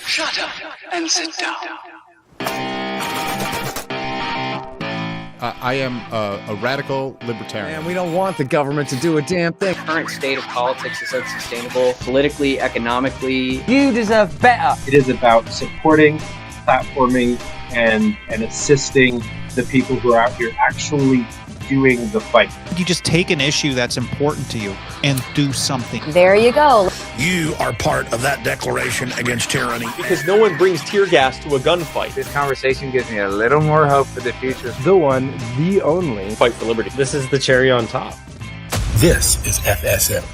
Shut up and sit down. I am a radical libertarian. And we don't want the government to do a damn thing. The current state of politics is unsustainable, politically, economically. You deserve better. It is about supporting, platforming, and assisting the people who are out here actually doing the fight. You just take an issue that's important to you and do something. There you go. You are part of that declaration against tyranny. Because no one brings tear gas to a gunfight. This conversation gives me a little more hope for the future. The one, the only Fight for Liberty. This is the cherry on top. This is FSM.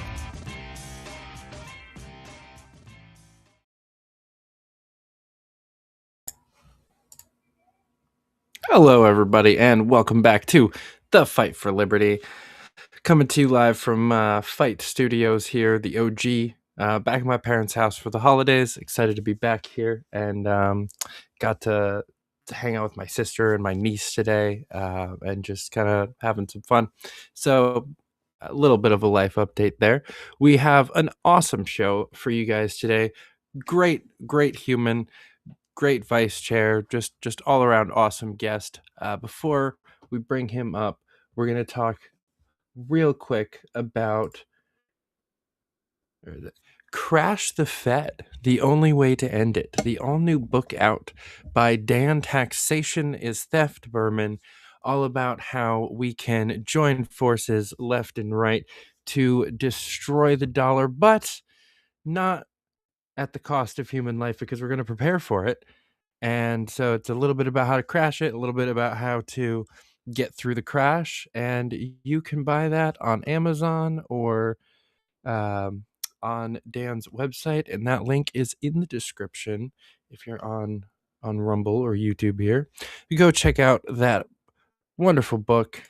Hello, everybody, and welcome back to the Fight for Liberty. Coming to you live from Fite Studios here, the OG, back at my parents' house for the holidays. Excited to be back here, and got to hang out with my sister and my niece today, and just kind of having some fun. So a little bit of a life update there. We have an awesome show for you guys today. Great human. Great vice chair, just all around awesome guest. Before we bring him up, we're going to talk real quick about Crash the Fed, The Only Way to End It, the all-new book out by Dan Taxation is Theft Berman, all about how we can join forces left and right to destroy the dollar, but not at the cost of human life, because we're going to prepare for it. And so it's a little bit about how to crash it, a little bit about how to get through the crash, and you can buy that on Amazon or on Dan's website, and that link is in the description if you're on Rumble or YouTube here. You go check out that wonderful book.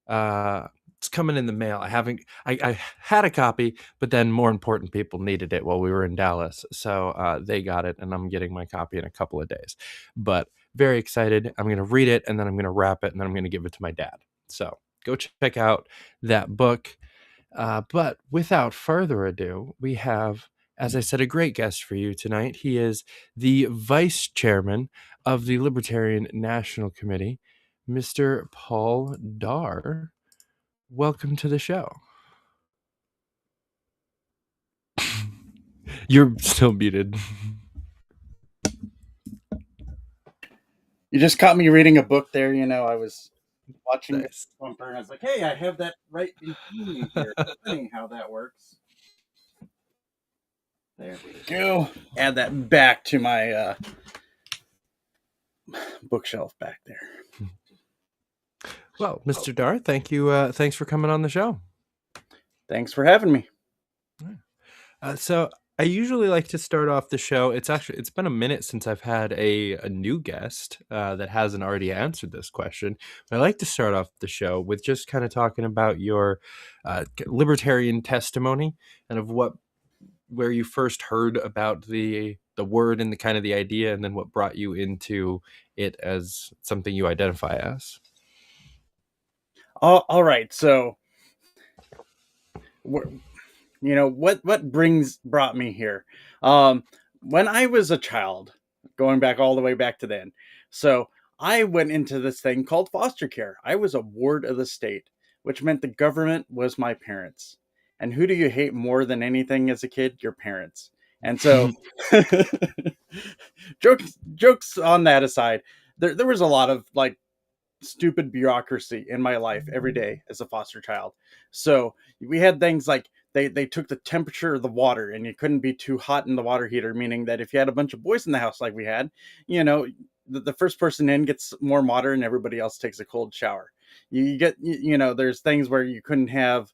It's coming in the mail. I had a copy, but then more important people needed it while we were in Dallas. So they got it, and I'm getting my copy in a couple of days. But very excited. I'm going to read it, and then I'm going to wrap it, and then I'm going to give it to my dad. So go check out that book. But without further ado, we have, as I said, a great guest for you tonight. He is the vice chairman of the Libertarian National Committee, Mr. Paul Darr. Welcome to the show. You're still muted. You just caught me reading a book there. You know, I was watching Nice. Bumper, and I was like, hey, I have that right in me here. Funny how that works. There we go. Add that back to my bookshelf back there. Well, Mr. Darr, thank you. Thanks for coming on the show. Thanks for having me. So I usually like to start off the show. It's been a minute since I've had a new guest that hasn't already answered this question. But I like to start off the show with just kind of talking about your libertarian testimony and of where you first heard about the word and the kind of the idea, and then what brought you into it as something you identify as. All right. So, what brought me here? When I was a child, going back all the way back to then. So I went into this thing called foster care. I was a ward of the state, which meant the government was my parents. And who do you hate more than anything as a kid? Your parents. And so, jokes on that aside, there was a lot of like stupid bureaucracy in my life every day as a foster child. So we had things like they took the temperature of the water, and you couldn't be too hot in the water heater, meaning that if you had a bunch of boys in the house like we had, you know, the first person in gets warm water and everybody else takes a cold shower. You get, you know, there's things where you couldn't have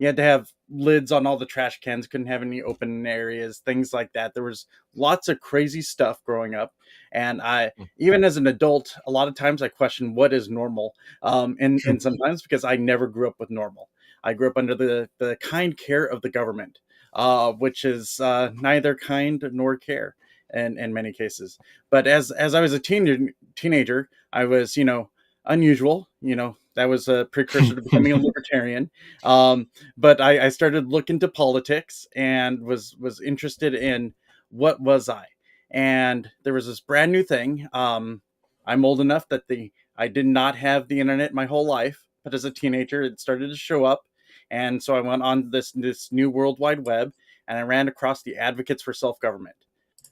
you had to have lids on all the trash cans, couldn't have any open areas, things like that. There was lots of crazy stuff growing up. And even as an adult, a lot of times I question what is normal. And sometimes because I never grew up with normal. I grew up under the kind care of the government, which is neither kind nor care in many cases. But as I was a teenager, I was, you know, unusual, you know, that was a precursor to becoming a libertarian. But I started looking into politics and was interested in what was I? And there was this brand new thing. I'm old enough that I did not have the internet my whole life, but as a teenager, it started to show up. And so I went on this new World Wide Web, and I ran across the Advocates for Self-Government.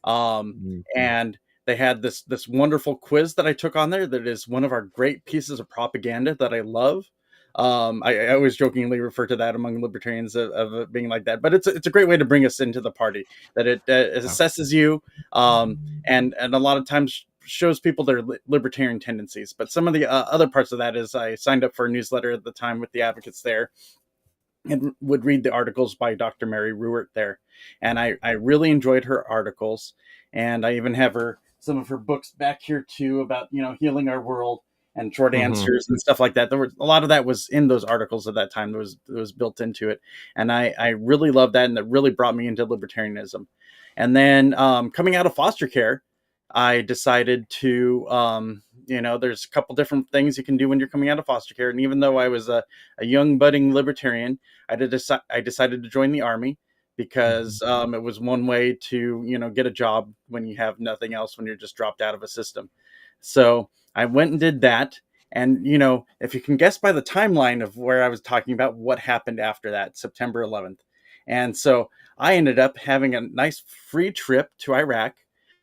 And they had this wonderful quiz that I took on there that is one of our great pieces of propaganda that I love. I always jokingly refer to that among libertarians of it being like that, but it's a great way to bring us into the party, that it assesses you, and a lot of times shows people their libertarian tendencies. But some of the other parts of that is I signed up for a newsletter at the time with the advocates there, and would read the articles by Dr. Mary Ruwart there, and I really enjoyed her articles, and I even have some of her books back here too about healing our world and short answers and stuff like that. There was a lot of that was in those articles at that time. There was built into it, and I really loved that, and that really brought me into libertarianism. And then coming out of foster care, I decided to there's a couple different things you can do when you're coming out of foster care. And even though I was a young budding libertarian, I decided to join the Army, because it was one way to get a job when you have nothing else, when you're just dropped out of a system. So I went and did that. And, if you can guess by the timeline of where I was talking about what happened after that, September 11th. And so I ended up having a nice free trip to Iraq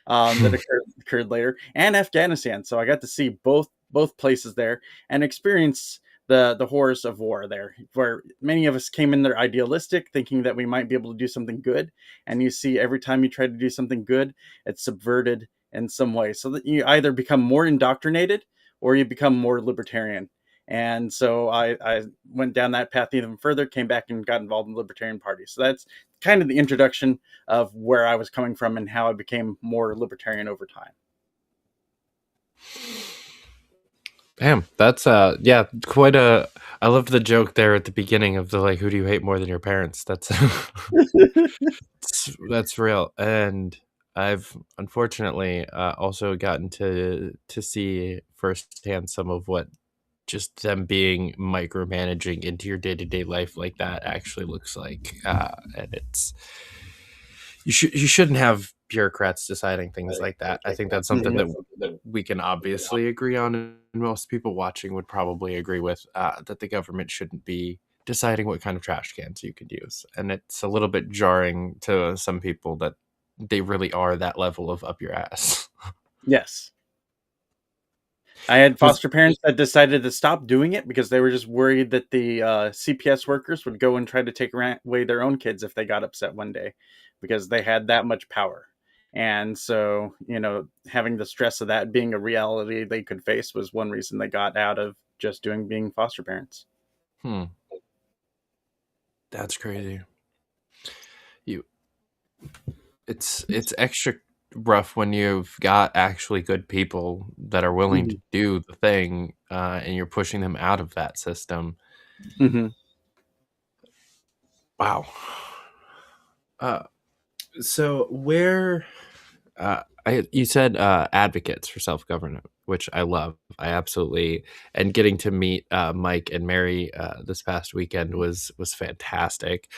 that occurred later, and Afghanistan. So I got to see both places there and experience the horrors of war there, where many of us came in there idealistic, thinking that we might be able to do something good. And you see every time you try to do something good, it's subverted in some way, so that you either become more indoctrinated or you become more libertarian. And so I went down that path even further, came back and got involved in the Libertarian Party. So that's kind of the introduction of where I was coming from and how I became more libertarian over time. Damn, that's quite a. I loved the joke there at the beginning of the who do you hate more than your parents? That's that's real. And I've unfortunately also gotten to see firsthand some of what just them being micromanaging into your day-to-day life like that actually looks like, and it's you shouldn't have bureaucrats deciding things like that. I think that's something that we can obviously agree on, and most people watching would probably agree with, that the government shouldn't be deciding what kind of trash cans you could use. And it's a little bit jarring to some people that they really are that level of up your ass. Yes. I had foster parents that decided to stop doing it because they were just worried that the CPS workers would go and try to take away their own kids if they got upset one day, because they had that much power. And so, having the stress of that being a reality they could face was one reason they got out of just being foster parents. That's crazy. It's extra rough when you've got actually good people that are willing to do the thing, and you're pushing them out of that system. Wow. So where you said advocates for self-government, which I love. I absolutely, and getting to meet Mike and Mary this past weekend was fantastic.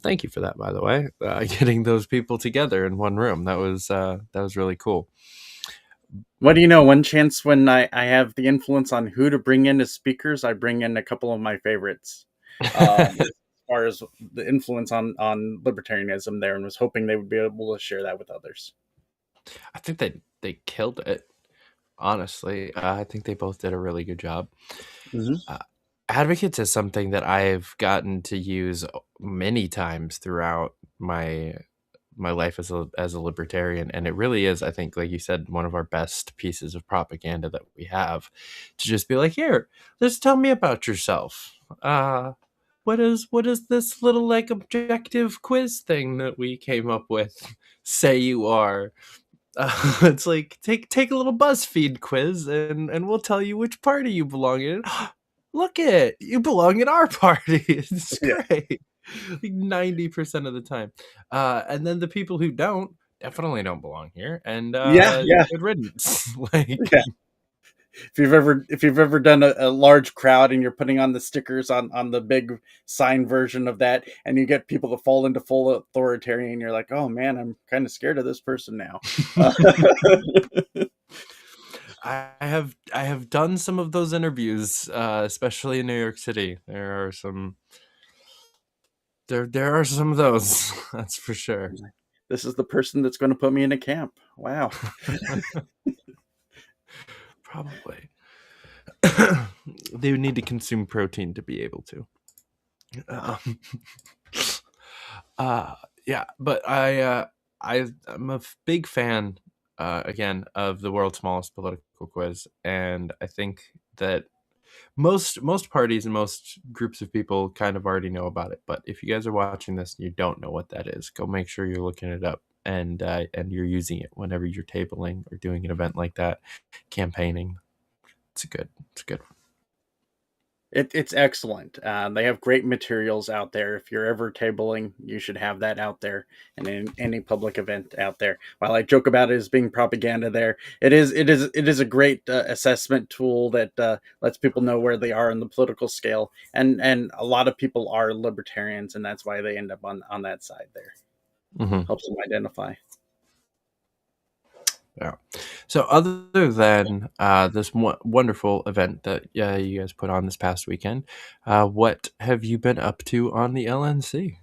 Thank you for that, by the way. Getting those people together in one room, that was really cool. What do you know? One chance when I have the influence on who to bring in as speakers, I bring in a couple of my favorites. As far as the influence on libertarianism there, and was hoping they would be able to share that with others. I think they killed it. Honestly, I think they both did a really good job. Advocates is something that I've gotten to use many times throughout my life as a libertarian, and it really is, I think, like you said, one of our best pieces of propaganda that we have, to just be like, here, just tell me about yourself. What is this little objective quiz thing that we came up with? Say you are. It's like take a little BuzzFeed quiz and we'll tell you which party you belong in. Look at you belong in our party. It's great. Like 90% of the time. And then the people who definitely don't belong here. And good riddance. if you've ever done a large crowd and you're putting on the stickers on the big sign version of that, and you get people to fall into full authoritarian, you're like, oh man, I'm kind of scared of this person now. I have done some of those interviews, especially in New York City. There are some of those. That's for sure. This is the person that's going to put me in a camp. Wow. Probably. They would need to consume protein to be able to. Yeah, but I'm a big fan, again, of the world's smallest political quiz, and I think that most parties and most groups of people kind of already know about it. But if you guys are watching this and you don't know what that is, go make sure you're looking it up and you're using it whenever you're tabling or doing an event like that, campaigning. It's a good one. It's excellent. They have great materials out there. If you're ever tabling, you should have that out there, and in any public event out there. While I joke about it as being propaganda, there it is a great assessment tool that lets people know where they are in the political scale, and a lot of people are libertarians, and that's why they end up on that side there. Mm-hmm. Helps them identify. Yeah. So other than this wonderful event that you guys put on this past weekend, what have you been up to on the LNC?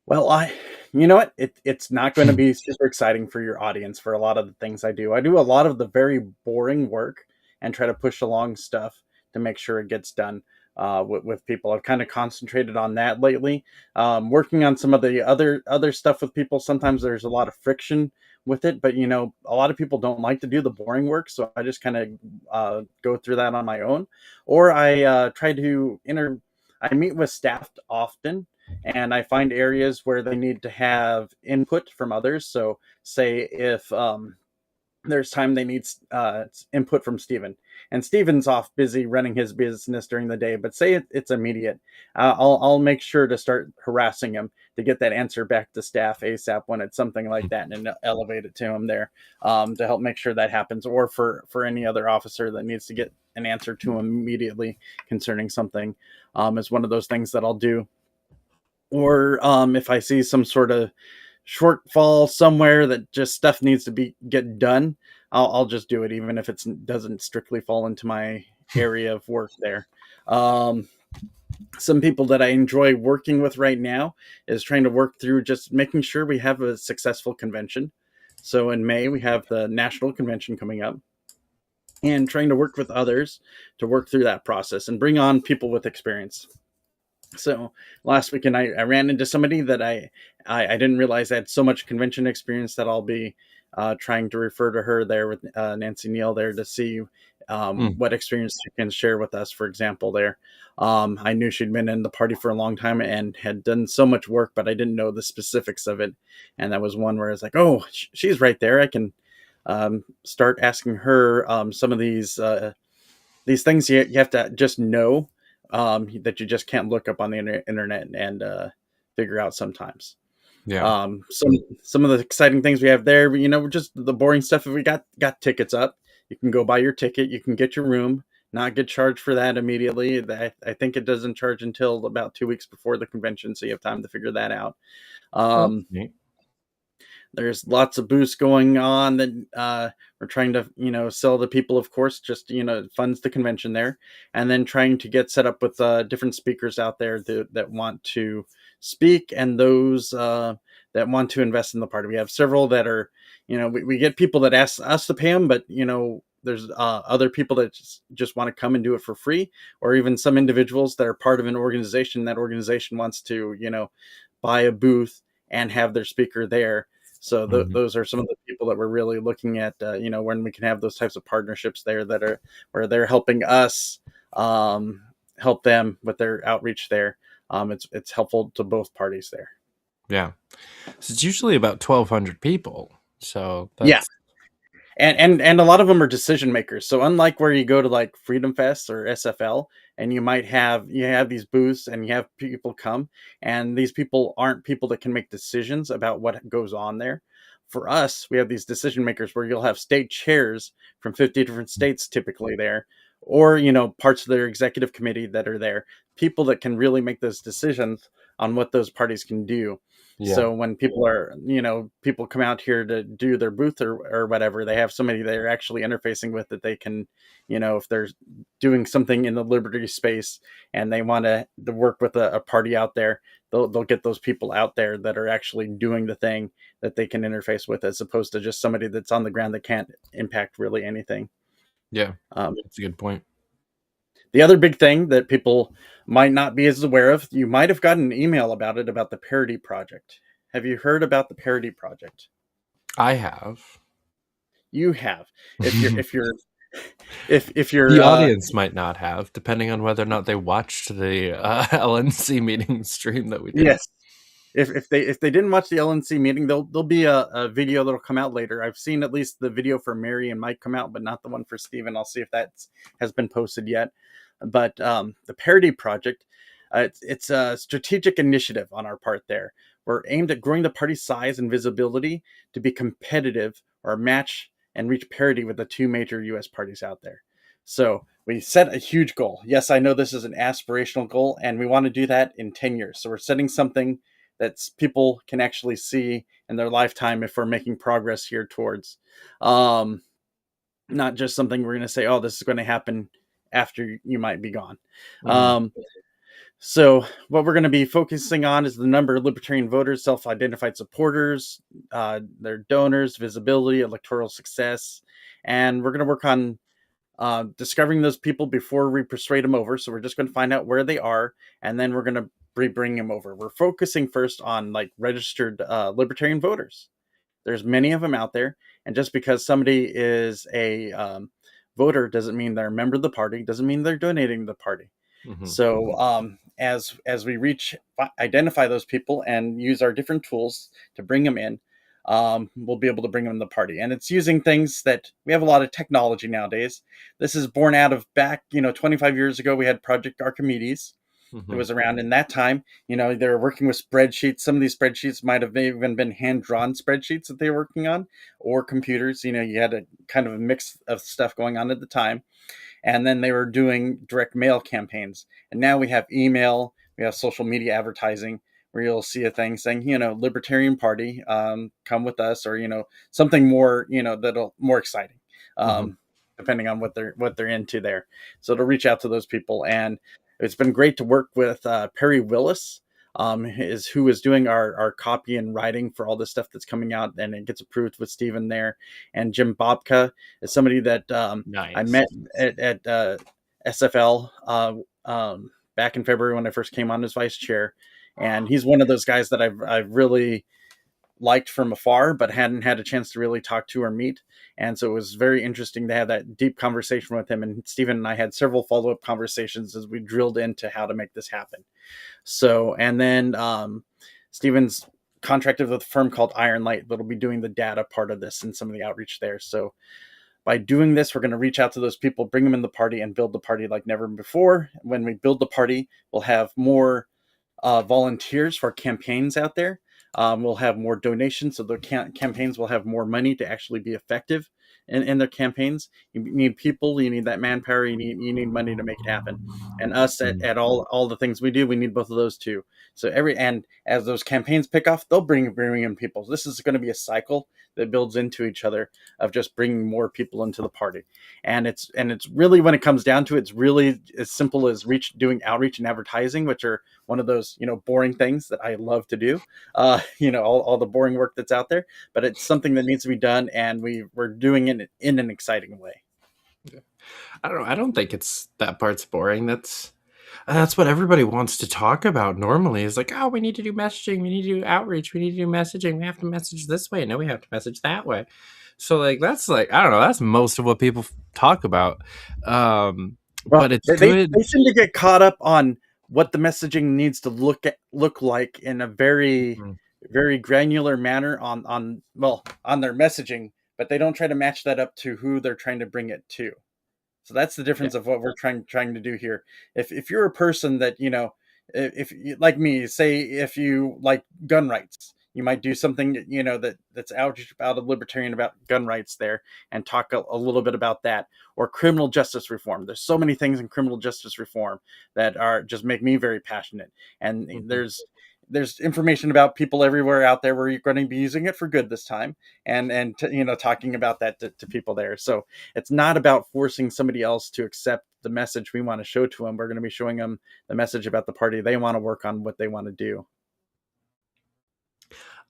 Well, you know what? It's not going to be super exciting for your audience for a lot of the things I do. I do a lot of the very boring work and try to push along stuff to make sure it gets done with people. I've kind of concentrated on that lately. Working on some of the other stuff with people, sometimes there's a lot of friction with it, but a lot of people don't like to do the boring work, so I just kind of go through that on my own, or I try to I meet with staff often, and I find areas where they need to have input from others. So say if there's time they need input from Steven, and Steven's off busy running his business during the day, but say it's immediate, I'll make sure to start harassing him to get that answer back to staff ASAP when it's something like that, and elevate it to him there to help make sure that happens, or for any other officer that needs to get an answer to him immediately concerning something is one of those things that I'll do. Or if I see some sort of shortfall somewhere that just stuff needs to get done, I'll just do it, even if it doesn't strictly fall into my area of work there. Some people that I enjoy working with right now is trying to work through just making sure we have a successful convention. So in May, we have the national convention coming up, and trying to work with others to work through that process and bring on people with experience. So last weekend, I ran into somebody that I didn't realize had so much convention experience that I'll be trying to refer to her there with Nancy Neal there to see what experience she can share with us. For example, there, I knew she'd been in the party for a long time and had done so much work, but I didn't know the specifics of it. And that was one where I was like, oh, she's right there. I can start asking her some of these things you have to just know. That you just can't look up on the internet and figure out sometimes. Yeah. Some of the exciting things we have there, just the boring stuff. If we got tickets up, you can go buy your ticket. You can get your room, not get charged for that immediately. I think it doesn't charge until about 2 weeks before the convention, so you have time to figure that out. There's lots of booths going on that we're trying to, sell to people, of course, just, funds the convention there. And then trying to get set up with different speakers out there that want to speak, and those that want to invest in the party. We have several that are, we get people that ask us to pay them, but, there's other people that just want to come and do it for free, or even some individuals that are part of an organization. That organization wants to, buy a booth and have their speaker there. So those are some of the people that we're really looking at, when we can have those types of partnerships there that are where they're helping us help them with their outreach there. It's helpful to both parties there. Yeah. So it's usually about 1,200 people. So that's... yeah. And a lot of them are decision makers. So unlike where you go to like Freedom Fest or SFL and you have these booths and you have people come, and these people aren't people that can make decisions about what goes on there. For us, we have these decision makers where you'll have state chairs from 50 different states typically there, or parts of their executive committee that are there, people that can really make those decisions on what those parties can do. So when people come out here to do their booth or whatever, they have somebody they're actually interfacing with that they can, if they're doing something in the liberty space and they want to work with a party out there, they'll get those people out there that are actually doing the thing that they can interface with, as opposed to just somebody that's on the ground that can't impact really anything. Yeah, that's a good point. The other big thing that people might not be as aware of, you might have gotten an email about it, about the Parody Project. Have you heard about the Parody Project? I have. You have. If you're The audience might not have, depending on whether or not they watched the LNC meeting stream that we did. Yes. If they didn't watch the LNC meeting, there'll be a video that'll come out later. I've seen at least the video for Mary and Mike come out, but not the one for Steven. I'll see if that has been posted yet. But the Parody Project, it's a strategic initiative on our part there. We're aimed at growing the party's size and visibility to be competitive or match and reach parity with the two major U.S. parties out there. So we set a huge goal. Yes, I know this is an aspirational goal, and we want to do that in 10 years. So we're setting something that people can actually see in their lifetime if we're making progress here towards. Not just something we're going to say, oh, this is going to happen after you might be gone. So what we're going to be focusing on is the number of libertarian voters, self-identified supporters, their donors, visibility, electoral success. And we're going to work on discovering those people before we persuade them over. So we're just going to find out where they are, and then we're going to bring them over. We're focusing first on registered libertarian voters. There's many of them out there. And just because somebody is a voter doesn't mean they're a member of the party, doesn't mean they're donating to the party. Mm-hmm. So as we identify those people and use our different tools to bring them in, we'll be able to bring them in the party. And it's using things that we have a lot of technology nowadays. This is born out of back, 25 years ago, we had Project Archimedes. Mm-hmm. It was around in that time. They were working with spreadsheets. Some of these spreadsheets might have even been hand-drawn spreadsheets that they were working on, or computers. You had a kind of a mix of stuff going on at the time. And then they were doing direct mail campaigns. And now we have email, we have social media advertising, where you'll see a thing saying, Libertarian Party, come with us, or, something more, that'll more exciting, depending on what they're into there. So to reach out to those people. And it's been great to work with Perry Willis, who is doing our copy and writing for all this stuff that's coming out, and it gets approved with Steven there. And Jim Bobka is somebody that nice. I met at SFL back in February when I first came on as vice chair. And he's one of those guys that I've really liked from afar, but hadn't had a chance to really talk to or meet. And so it was very interesting to have that deep conversation with him. And Steven and I had several follow-up conversations as we drilled into how to make this happen. So, and then Steven's contracted with a firm called Iron Light that'll be doing the data part of this and some of the outreach there. So by doing this, we're going to reach out to those people, bring them in the party, and build the party like never before. When we build the party, we'll have more volunteers for campaigns out there. We'll have more donations, so the campaigns will have more money to actually be effective in their campaigns. You need people, you need that manpower, you need money to make it happen. And us at all the things we do, we need both of those too. So and as those campaigns pick off, they'll bring in people. This is going to be a cycle that builds into each other of just bringing more people into the party. And it's really, when it comes down to it, it's really as simple as doing outreach and advertising, which are one of those, boring things that I love to do, all the boring work that's out there, but it's something that needs to be done, and we're doing it in an exciting way. I don't know. I don't think it's that part's boring. That's what everybody wants to talk about normally, is like, oh, we need to do messaging, we need to do outreach, we need to do messaging, we have to message this way, and now we have to message that way. So that's I don't know, that's most of what people talk about. But it's good. They seem to get caught up on what the messaging needs to look like in a very, very granular manner on their messaging, but they don't try to match that up to who they're trying to bring it to. So that's the difference of what we're trying to do here. If you're a person that, if you, like me, say if you like gun rights, you might do something, that's out a libertarian about gun rights there, and talk a little bit about that. Or criminal justice reform. There's so many things in criminal justice reform that are just make me very passionate. And there's information about people everywhere out there where you're going to be using it for good this time, and talking about that to people there. So it's not about forcing somebody else to accept the message we want to show to them. We're going to be showing them the message about the party they want to work on, what they want to do.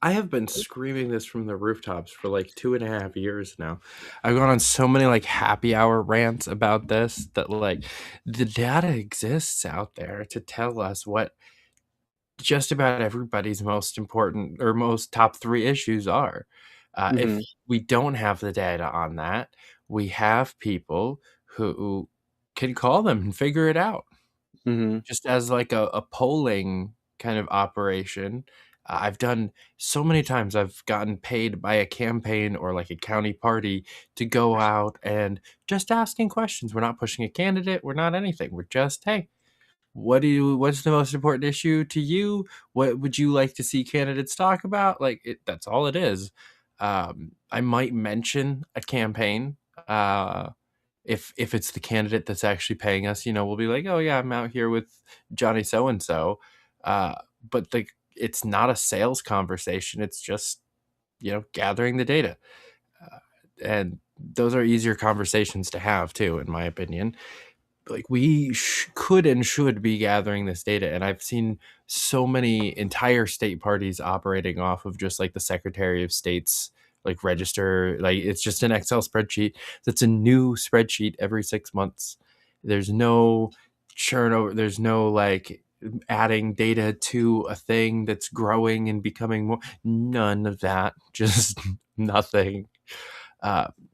I have been screaming this from the rooftops for like 2.5 years now. I've gone on so many like happy hour rants about this, that like the data exists out there to tell us what just about everybody's most important or most top 3 issues are. If we don't have the data on that, we have people who can call them and figure it out. Just as like a polling kind of operation. I've done so many times. I've gotten paid by a campaign or like a county party to go out and just asking questions. We're not pushing a candidate. We're not anything. We're just, hey, what's the most important issue to you? What would you like to see candidates talk about? Like that's all it is. I might mention a campaign. If it's the candidate that's actually paying us, we'll be like, oh yeah, I'm out here with Johnny so-and-so. But it's not a sales conversation. It's just, gathering the data. And those are easier conversations to have too, in my opinion. Like we could and should be gathering this data. And I've seen so many entire state parties operating off of just like the Secretary of State's like register. Like it's just an Excel spreadsheet. That's a new spreadsheet every 6 months. There's no churn over. There's no like adding data to a thing that's growing and becoming more. None of that. Just nothing.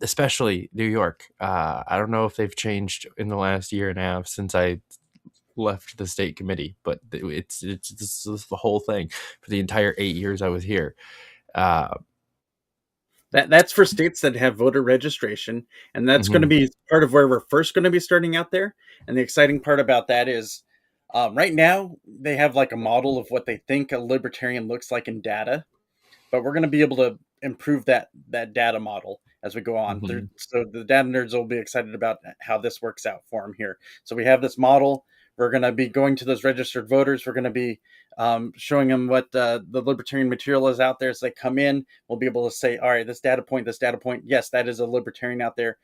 Especially New York. I don't know if they've changed in the last 1.5 years since I left the state committee, but it's this is the whole thing for the entire 8 years I was here. That's for states that have voter registration, and that's going to be part of where we're first going to be starting out there. And the exciting part about that is, right now they have like a model of what they think a libertarian looks like in data, but we're going to be able to improve that data model as we go on. So the data nerds will be excited about how this works out for them here. So we have this model. We're going to be going to those registered voters. We're going to be showing them what the libertarian material is out there as they come in. We'll be able to say, all right, this data point, yes, that is a libertarian out there.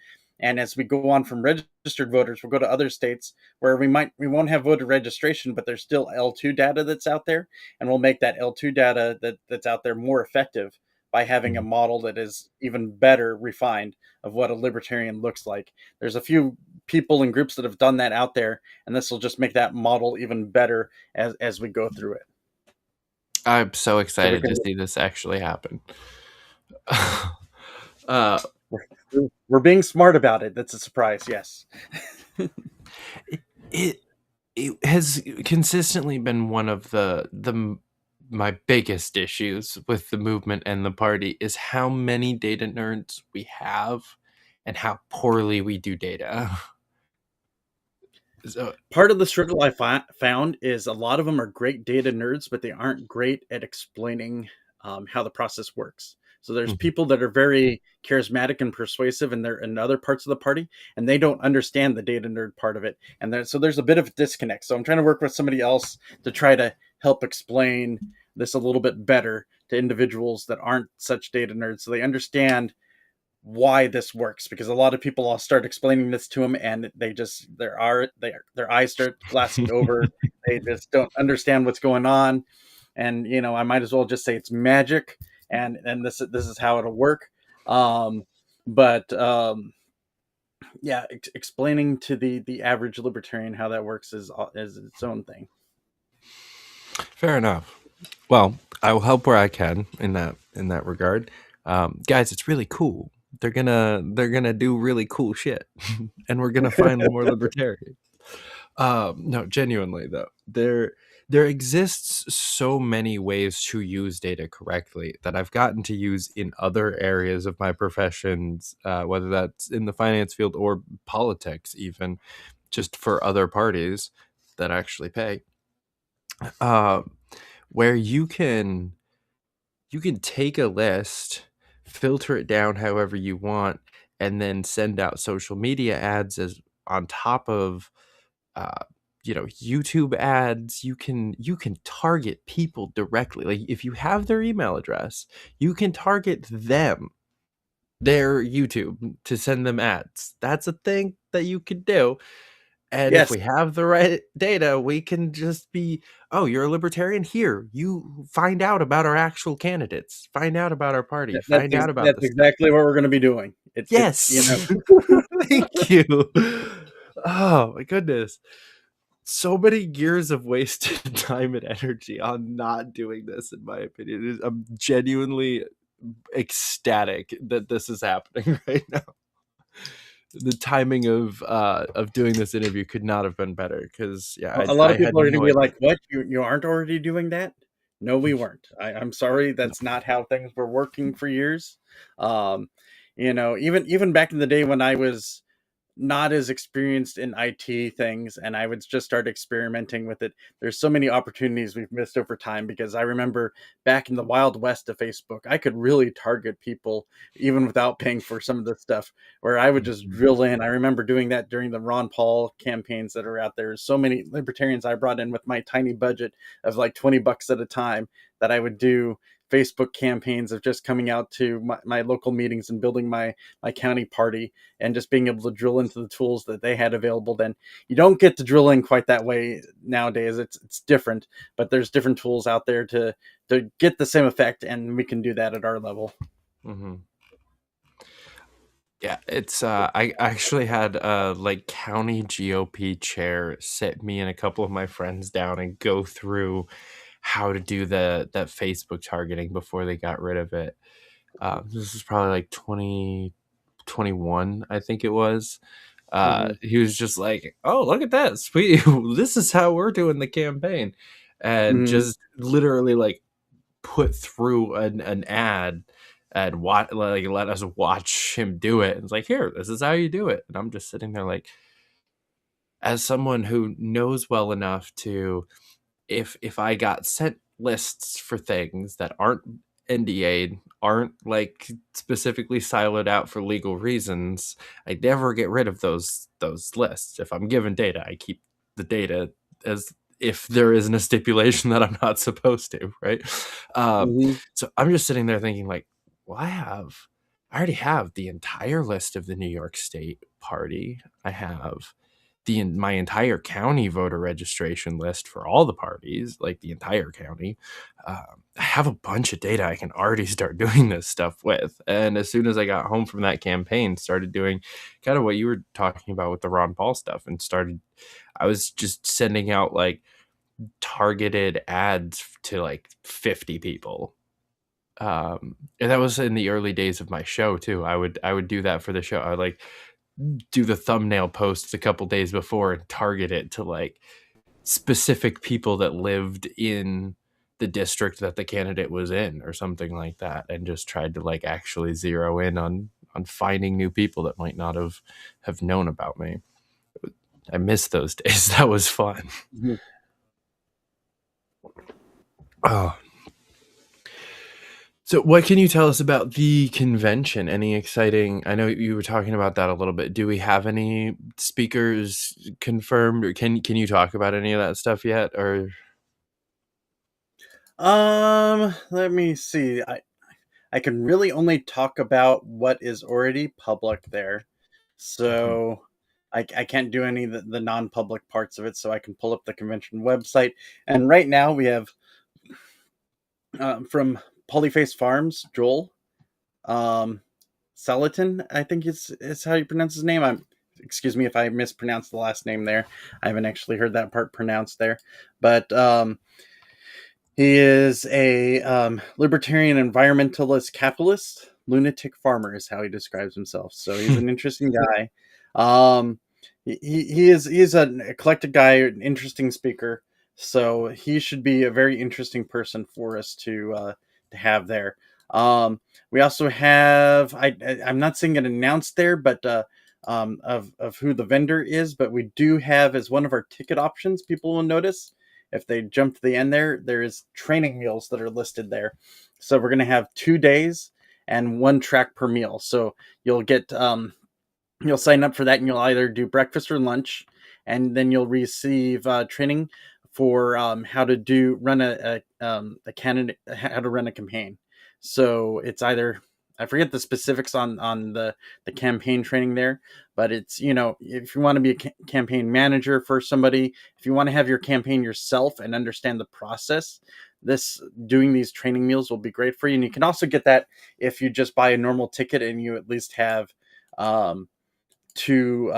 And as we go on from registered voters, we'll go to other states where we won't have voter registration, but there's still L2 data that's out there. And we'll make that L2 data that's out there more effective by having a model that is even better refined of what a libertarian looks like. There's a few people and groups that have done that out there, and this will just make that model even better as we go through it. I'm so excited to see this actually happen. We're being smart about it. That's a surprise, yes. It has consistently been one of my biggest issues with the movement and the party is how many data nerds we have and how poorly we do data. So, part of the struggle I found is a lot of them are great data nerds, but they aren't great at explaining how the process works. So there's people that are very charismatic and persuasive, and they're in other parts of the party, and they don't understand the data nerd part of it. And so there's a bit of a disconnect. So I'm trying to work with somebody else to try to help explain this a little bit better to individuals that aren't such data nerds, so they understand why this works. Because a lot of people, I'll start explaining this to them, and they just their eyes start glassing over. They just don't understand what's going on, and I might as well just say it's magic, and this is how it'll work. Explaining to the average libertarian how that works is its own thing. Fair enough. Well, I will help where I can in that regard. Guys, it's really cool. They're gonna do really cool shit, and we're gonna find more libertarians. No, genuinely though, there exists so many ways to use data correctly that I've gotten to use in other areas of my professions, whether that's in the finance field or politics, even just for other parties that actually pay, where you can take a list, filter it down however you want, and then send out social media ads as on top of YouTube ads. You can target people directly. Like if you have their email address, you can target them, their YouTube, to send them ads. That's a thing that you could do. And if Yes. we have the right data, we can just be, oh, you're a libertarian? Here, you find out about our actual candidates, find out about our party, find out about That's this. exactly what we're going to be doing. Yes. Thank you. Oh my goodness. So many years of wasted time and energy on not doing this, in my opinion. I'm genuinely ecstatic that this is happening right now. The timing of doing this interview could not have been better, because a lot of people are going to be like, what, you aren't already doing that? No, we weren't. I'm sorry, that's not how things were working for years. Even back in the day when I was not as experienced in IT things and I would just start experimenting with it, there's so many opportunities we've missed over time, because I remember back in the wild west of Facebook, I could really target people even without paying for some of the stuff, where I would just drill in. I remember doing that during the Ron Paul campaigns that are out there. So many libertarians I brought in with my tiny budget of like $20 at a time, that I would do Facebook campaigns of just coming out to my local meetings and building my county party, and just being able to drill into the tools that they had available then. You don't get to drill in quite that way nowadays. It's different, but there's different tools out there to get the same effect, and we can do that at our level. Mm-hmm. Yeah, it's I actually had county GOP chair sit me and a couple of my friends down and go through how to do that Facebook targeting before they got rid of it. This is probably like 2021, I think it was. He was just like, oh, look at this. This is how we're doing the campaign. And just literally like put through an ad and let us watch him do it. And it's like, here, this is how you do it. And I'm just sitting there like, as someone who knows well enough to, if I got sent lists for things that aren't NDA'd, aren't like specifically siloed out for legal reasons, I never get rid of those lists. If I'm given data, I keep the data as if there isn't a stipulation that I'm not supposed to, right? So I'm just sitting there thinking like, well, I already have the entire list of the New York State party. I have my entire county voter registration list for all the parties, like the entire county. I have a bunch of data I can already start doing this stuff with. And as soon as I got home from that campaign, started doing kind of what you were talking about with the Ron Paul stuff, and I was just sending out like targeted ads to like 50 people. And that was in the early days of my show too. I would do that for the show. I would like do the thumbnail posts a couple days before and target it to like specific people that lived in the district that the candidate was in or something like that, and just tried to like actually zero in on finding new people that might not have known about me. I miss those days. That was fun. Oh. So what can you tell us about the convention? Any exciting, I know you were talking about that a little bit. Do we have any speakers confirmed, or can you talk about any of that stuff yet? Or let me see. I can really only talk about what is already public there. So I can't do any of the non-public parts of it, so I can pull up the convention website. And right now we have from Polyface Farms, Joel Salatin, I think is how you pronounce his name. Excuse me if I mispronounced the last name there. I haven't actually heard that part pronounced there. But he is a libertarian environmentalist capitalist. Lunatic farmer is how he describes himself. So he's an interesting guy. He is an eclectic guy, an interesting speaker. So he should be a very interesting person for us to have there. We also have I'm not seeing it announced there, but of who the vendor is, but we do have as one of our ticket options. People will notice if they jump to the end there is training meals that are listed there. So we're going to have 2 days and 1 track per meal. So you'll get you'll sign up for that, and you'll either do breakfast or lunch, and then you'll receive training for how to run a candidate, how to run a campaign. So it's either, I forget the specifics on the campaign training there, but it's, if you want to be a campaign manager for somebody, if you want to have your campaign yourself and understand the process, doing these training meals will be great for you. And you can also get that if you just buy a normal ticket and you at least have two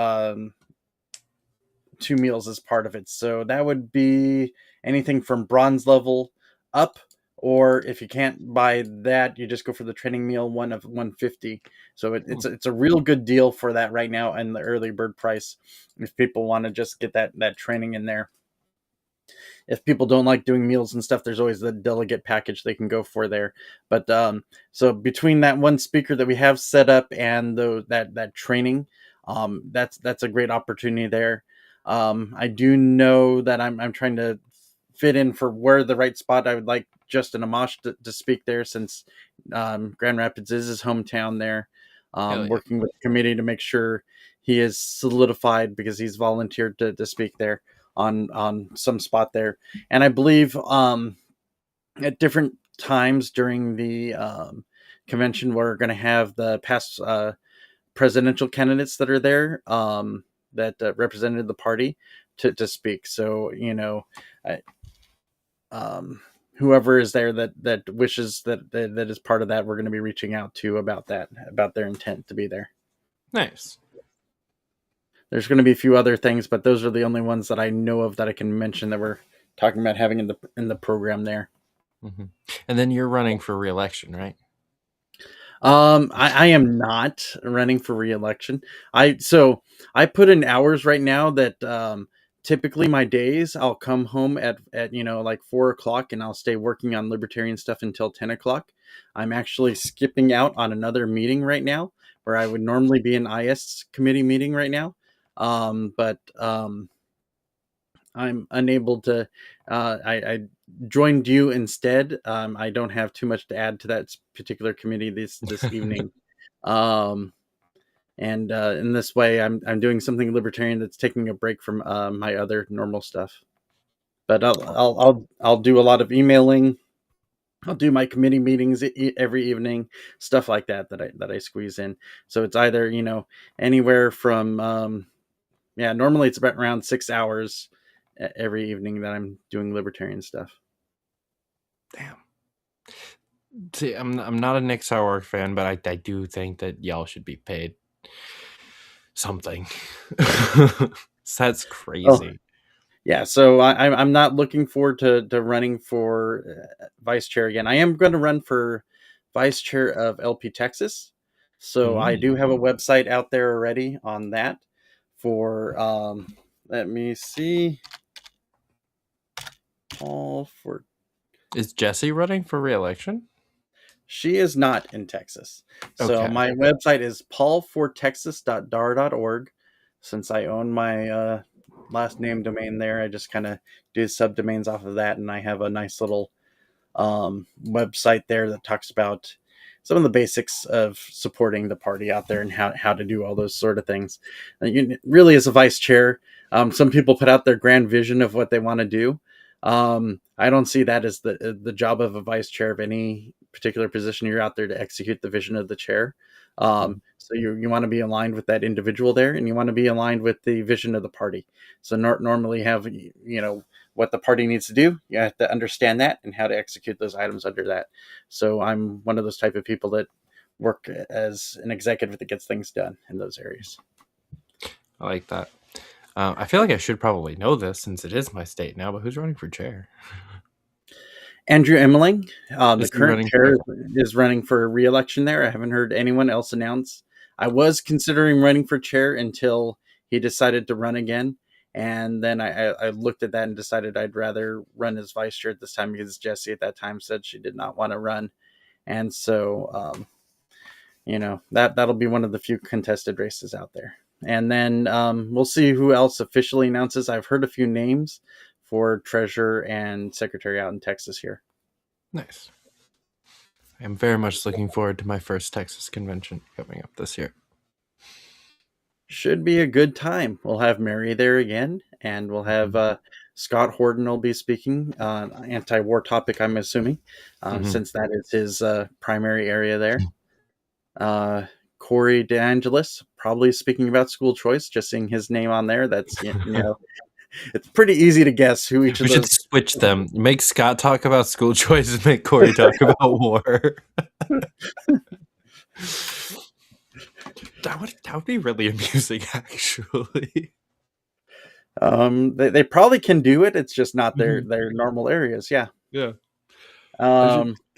meals as part of it. So that would be anything from bronze level up, or if you can't buy that, you just go for the training meal one of 150. So it's a real good deal for that right now, and the early bird price if people want to just get that training in there. If people don't like doing meals and stuff, there's always the delegate package they can go for there. But so between that one speaker that we have set up and that training, that's a great opportunity there. I do know that I'm trying to fit in for where the right spot. I would like Justin Amash to speak there, since Grand Rapids is his hometown there. Working with the committee to make sure he is solidified, because he's volunteered to speak there on some spot there. And I believe at different times during the convention, we're going to have the past presidential candidates that are there that represented the party to speak. So, whoever is there that wishes that is part of that, we're going to be reaching out to about their intent to be there. Nice. There's going to be a few other things, but those are the only ones that I know of that I can mention that we're talking about having in the program there. Mm-hmm. And then you're running for re-election, right? I am not running for re-election. I put in hours right now that typically my days I'll come home at like 4:00, and I'll stay working on libertarian stuff until 10:00. I'm actually skipping out on another meeting right now where I would normally be in IS committee meeting right now. But I'm unable to. I joined you instead. I don't have too much to add to that particular committee this evening. And in this way, I'm doing something libertarian that's taking a break from my other normal stuff. But I'll do a lot of emailing. I'll do my committee meetings every evening, stuff like that I squeeze in. So it's either anywhere from normally it's about around 6 hours every evening that I'm doing libertarian stuff. Damn. See, I'm not a Nick Sauer fan, but I do think that y'all should be paid something. That's crazy. Oh, yeah, so I'm not looking forward to running for vice chair again. I am going to run for vice chair of LP Texas. So I do have a website out there already on that for let me see. Is Jesse running for re-election? She is not in Texas. So my website is paulfortexas.darr.org. Since I own my last name domain there, I just kind of do subdomains off of that, and I have a nice little website there that talks about some of the basics of supporting the party out there and how to do all those sort of things. Really, as a vice chair, some people put out their grand vision of what they want to do. I don't see that as the job of a vice chair of any particular position. You're out there to execute the vision of the chair. So you want to be aligned with that individual there, and you want to be aligned with the vision of the party. So normally have, what the party needs to do. You have to understand that and how to execute those items under that. So I'm one of those type of people that work as an executive that gets things done in those areas. I like that. I feel like I should probably know this since it is my state now, but who's running for chair? Andrew Emmeling, the current chair, is running for re-election there. I haven't heard anyone else announce. I was considering running for chair until he decided to run again, And then I looked at that and decided I'd rather run as vice chair at this time because Jesse at that time said she did not want to run. And so, that'll be one of the few contested races out there. And then we'll see who else officially announces. I've heard a few names for treasurer and secretary out in Texas here. Nice. I'm very much looking forward to my first Texas convention coming up this year. Should be a good time. We'll have Mary there again, and we'll have Scott Horton will be speaking on anti-war topic, I'm assuming, since that is his primary area there. Corey DeAngelis probably speaking about school choice, just seeing his name on there. That's, it's pretty easy to guess who each of We those... should switch them. Make Scott talk about school choice and make Corey talk about war. That would be really amusing, actually. They probably can do it. It's just not their normal areas. Yeah. They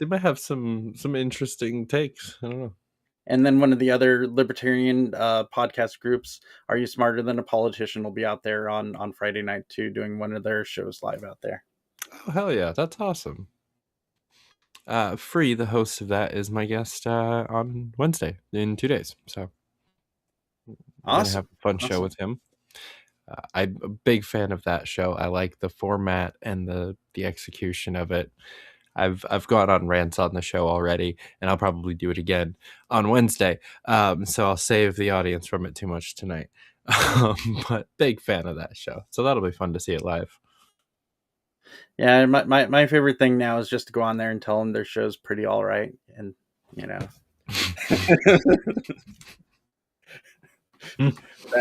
might have some interesting takes. I don't know. And then one of the other libertarian podcast groups, Are You Smarter Than a Politician, will be out there on Friday night too, doing one of their shows live out there. Oh, hell yeah. That's awesome. Free, the host of that, is my guest on Wednesday in 2 days. So I'm gonna have a fun show with him. I'm a big fan of that show. I like the format and the execution of it. I've gone on rants on the show already, and I'll probably do it again on Wednesday. So I'll save the audience from it too much tonight. But big fan of that show. So that'll be fun to see it live. Yeah, my favorite thing now is just to go on there and tell them their show's pretty all right. And,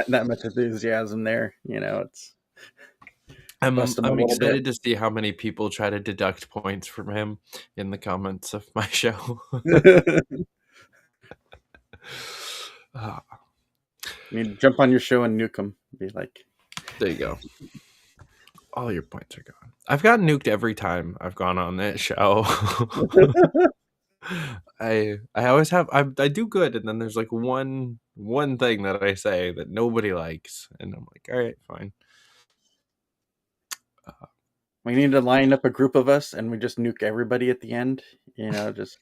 that much enthusiasm there, it's... I'm excited to see how many people try to deduct points from him in the comments of my show. You need to jump on your show and nuke them. Be like, there you go. All your points are gone. I've gotten nuked every time I've gone on that show. I always have. I do good, and then there's like one thing that I say that nobody likes, and I'm like, all right, fine. We need to line up a group of us, and we just nuke everybody at the end. Just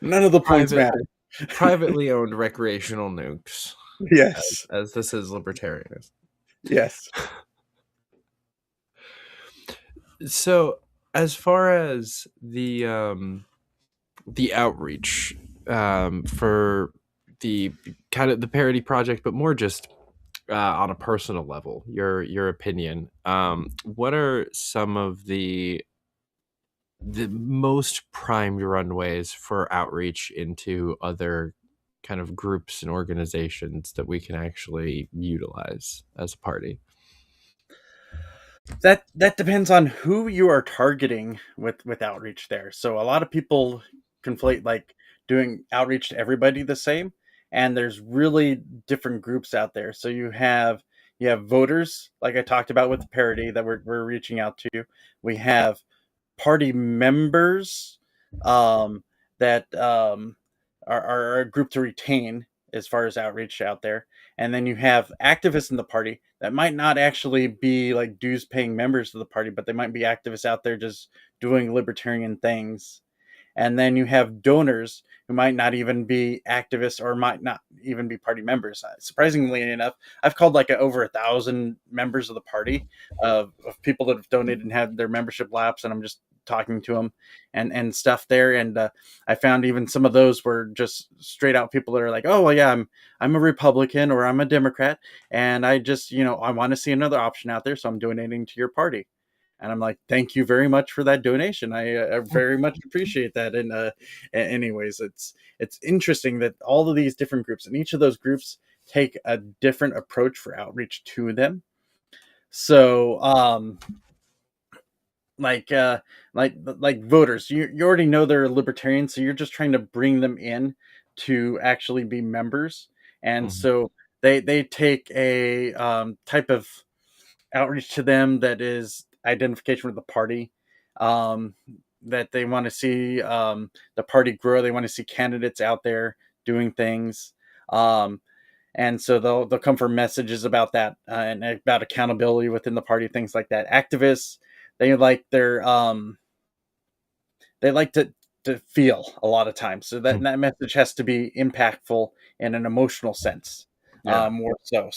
none of the points matter. Privately owned recreational nukes. Yes, as this is libertarianism. Yes. So, as far as the outreach for the kind of the parody project, but more just on a personal level, your opinion, what are some of the most primed runways for outreach into other kind of groups and organizations that we can actually utilize as a party? That depends on who you are targeting with outreach there. So a lot of people conflate like doing outreach to everybody the same, and there's really different groups out there. So you have voters, like I talked about with the parody that we're reaching out to. We have party members that are a group to retain as far as outreach out there. And then you have activists in the party that might not actually be like dues paying members of the party, but they might be activists out there just doing libertarian things. And then you have donors who might not even be activists or might not even be party members. Surprisingly enough, I've called like over 1,000 members of the party of people that have donated and had their membership lapse, and I'm just talking to them and stuff there. And I found even some of those were just straight out people that are like, oh, well, yeah, I'm a Republican or I'm a Democrat, and I just, I want to see another option out there, so I'm donating to your party. And I'm like, thank you very much for that donation. I very much appreciate that. And anyways, it's interesting that all of these different groups, and each of those groups take a different approach for outreach to them. So, like voters, you already know they're libertarian, so you're just trying to bring them in to actually be members. And so they take a type of outreach to them that is identification with the party, that they want to see the party grow. They want to see candidates out there doing things. And and so they'll come for messages about that and about accountability within the party, things like that. Activists, they like they like to feel a lot of times, so that message has to be impactful in an emotional sense, more so.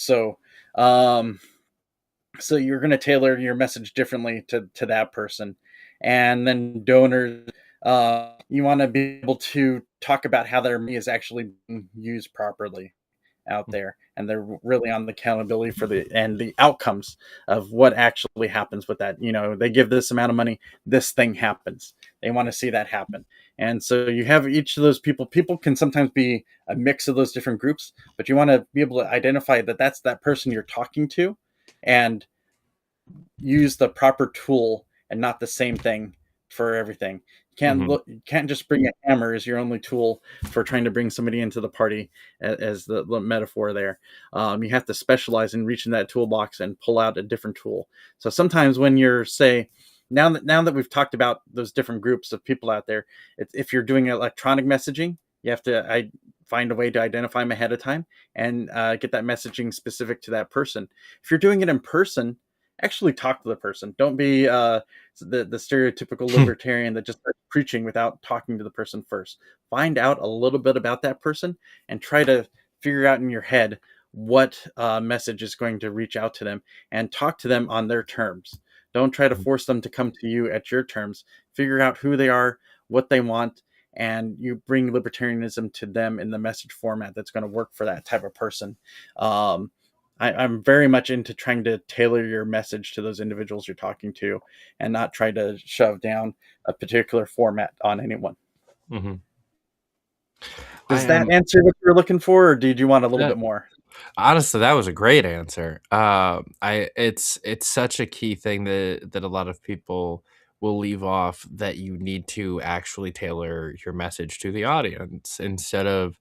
So you're going to tailor your message differently to that person. And then donors, you want to be able to talk about how their money is actually being used properly out there, and they're really on the accountability for the outcomes of what actually happens with that. They give this amount of money, this thing happens. They want to see that happen. And so you have each of those people can sometimes be a mix of those different groups, but you want to be able to identify that that's that person you're talking to, and use the proper tool and not the same thing for everything. You can't just bring a hammer as your only tool for trying to bring somebody into the party, as the metaphor there. You have to specialize in reaching that toolbox and pull out a different tool. So sometimes when you're, say, now that we've talked about those different groups of people out there, if you're doing electronic messaging, you have to find a way to identify them ahead of time and get that messaging specific to that person. If you're doing it in person, actually talk to the person. Don't be the stereotypical libertarian that just starts preaching without talking to the person first. Find out a little bit about that person and try to figure out in your head what message is going to reach out to them, and talk to them on their terms. Don't try to force them to come to you at your terms. Figure out who they are, what they want, and you bring libertarianism to them in the message format that's going to work for that type of person. I'm very much into trying to tailor your message to those individuals you're talking to, and not try to shove down a particular format on anyone. Does that answer what you're looking for, or did you want a little bit more? Honestly, that was a great answer. It's such a key thing that a lot of people will leave off, that you need to actually tailor your message to the audience instead of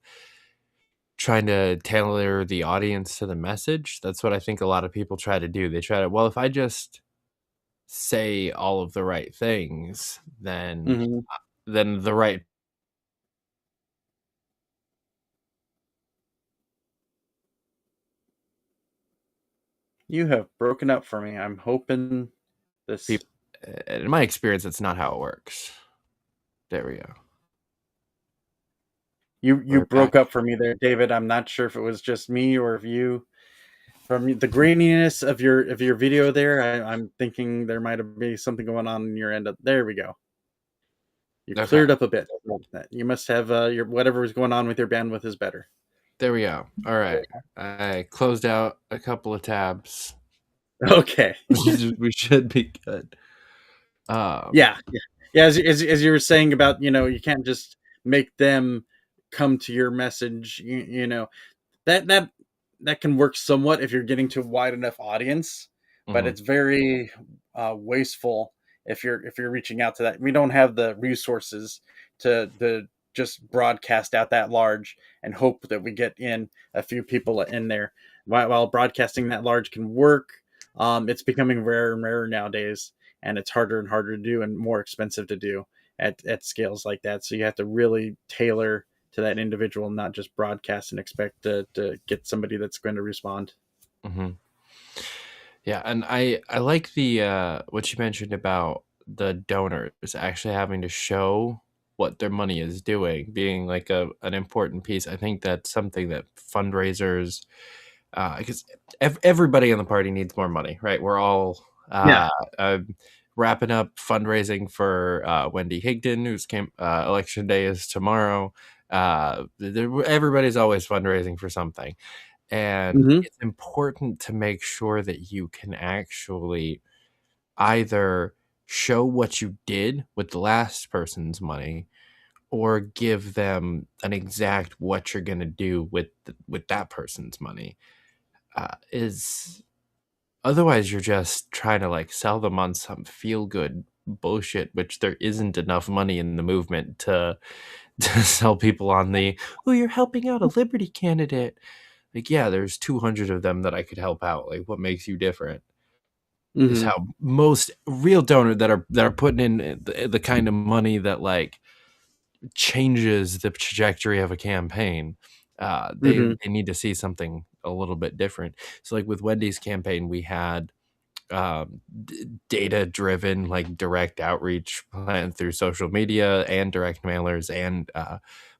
trying to tailor the audience to the message. That's what I think a lot of people try to do. They try to, well, if I just say all of the right things, then the right. You have broken up for me. I'm hoping this. In my experience, it's not how it works. There we go. You broke up for me there, David. I'm not sure if it was just me or if you, from the graininess of your video there, I'm thinking there might have been something going on in your end. There we go. You cleared up a bit. You must have your whatever was going on with your bandwidth is better. There we go. All right. I closed out a couple of tabs. Okay. We should be good. Yeah. As you were saying about, you can't just make them come to your message. That can work somewhat if you're getting to a wide enough audience, but it's very wasteful if you're reaching out to that. We don't have the resources to just broadcast out that large and hope that we get in a few people in there. While broadcasting that large can work, it's becoming rarer and rarer nowadays, and it's harder and harder to do and more expensive to do at scales like that. So you have to really tailor to that individual, not just broadcast and expect to get somebody that's going to respond. Yeah, and I like the what you mentioned about the donors actually having to show what their money is doing, being like an important piece. I think that's something that fundraisers, because everybody in the party needs more money, right? We're all wrapping up fundraising for Wendy Higdon, whose election day is tomorrow. Everybody's always fundraising for something. And it's important to make sure that you can actually either show what you did with the last person's money, or give them an exact what you're going to do with that person's money. Otherwise you're just trying to sell them on some feel good bullshit, which there isn't enough money in the movement to sell people on you're helping out a liberty candidate. Yeah, there's 200 of them that I could help out. What makes you different? Is how most real donors that are putting in the kind of money that changes the trajectory of a campaign. They need to see something a little bit different. So like with Wendy's campaign, we had data driven, like direct outreach plan through social media and direct mailers and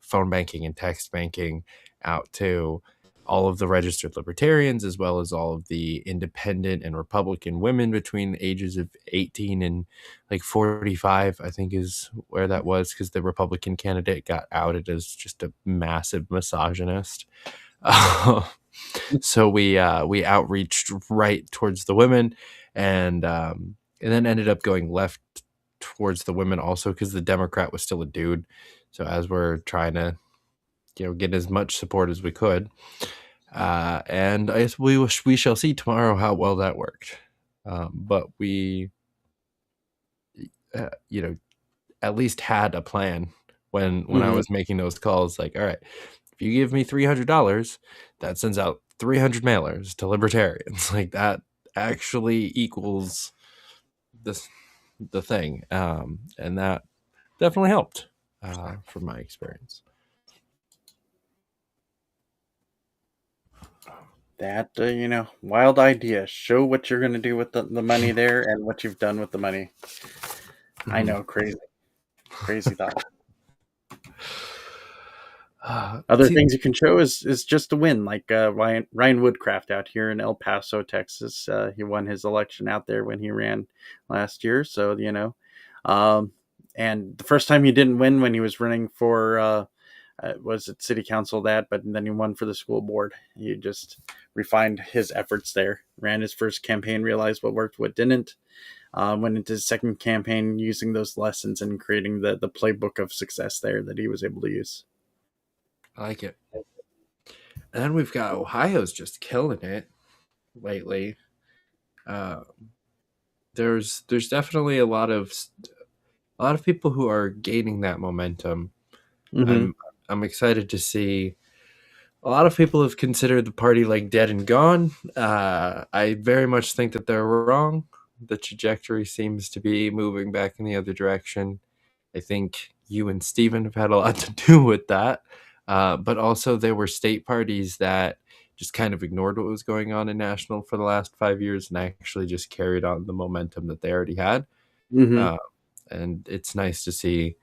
phone banking and text banking out to all of the registered libertarians, as well as all of the independent and Republican women between the ages of 18 and like 45, I think is where that was, because the Republican candidate got outed as just a massive misogynist. So we outreached right towards the women, and then ended up going left towards the women also, because the Democrat was still a dude. So as we're trying to get as much support as we could, and I guess we shall see tomorrow how well that worked. But we at least had a plan when I was making those calls, like, all right, if you give me $300, that sends out 300 mailers to libertarians. Like, that actually equals the thing, and that definitely helped from my experience. That wild idea. Show what you're going to do with the money there and what you've done with the money. I know, crazy thought. Other things you can show is just a win, like Ryan Woodcraft out here in El Paso, Texas. He won his election out there when he ran last year. So and the first time he didn't win, when he was running for was it city council, but then he won for the school board. He just refined his efforts there. Ran his first campaign, realized what worked, what didn't. Went into his second campaign using those lessons and creating the playbook of success there that he was able to use. I like it. And then we've got Ohio's just killing it lately. There's definitely a lot of people who are gaining that momentum. Mm-hmm. I'm excited to see. A lot of people have considered the party like dead and gone. I very much think that they're wrong. The trajectory seems to be moving back in the other direction. I think you and Steven have had a lot to do with that. But also there were state parties that just kind of ignored what was going on in national for the last 5 years and actually just carried on the momentum that they already had. Mm-hmm. And it's nice to see.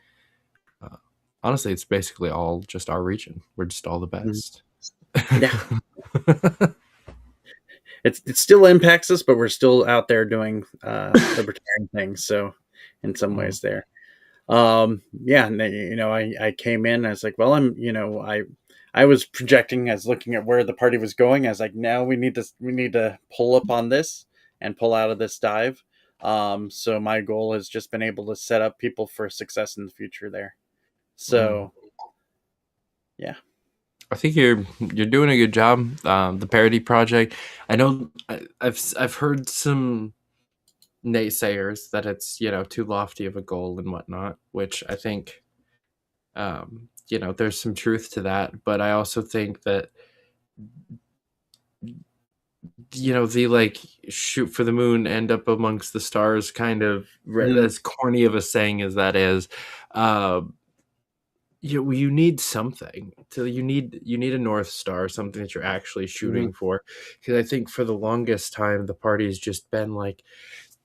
Honestly, it's basically all just our region. We're just all the best. Yeah. It still impacts us, but we're still out there doing libertarian things. So in some ways there. And then, I came in, I was like, well, I was projecting as looking at where the party was going. I was like, now we need to pull up on this and pull out of this dive. So my goal has just been able to set up people for success in the future there. So, yeah. I think you're doing a good job. The Parody Project. I know I've heard some naysayers that it's too lofty of a goal and whatnot, which I think there's some truth to that. But I also think that the like shoot for the moon, end up amongst the stars kind of, as corny of a saying as that is, you need something you need a North Star, something that you're actually shooting for. Because I think for the longest time the party's just been like,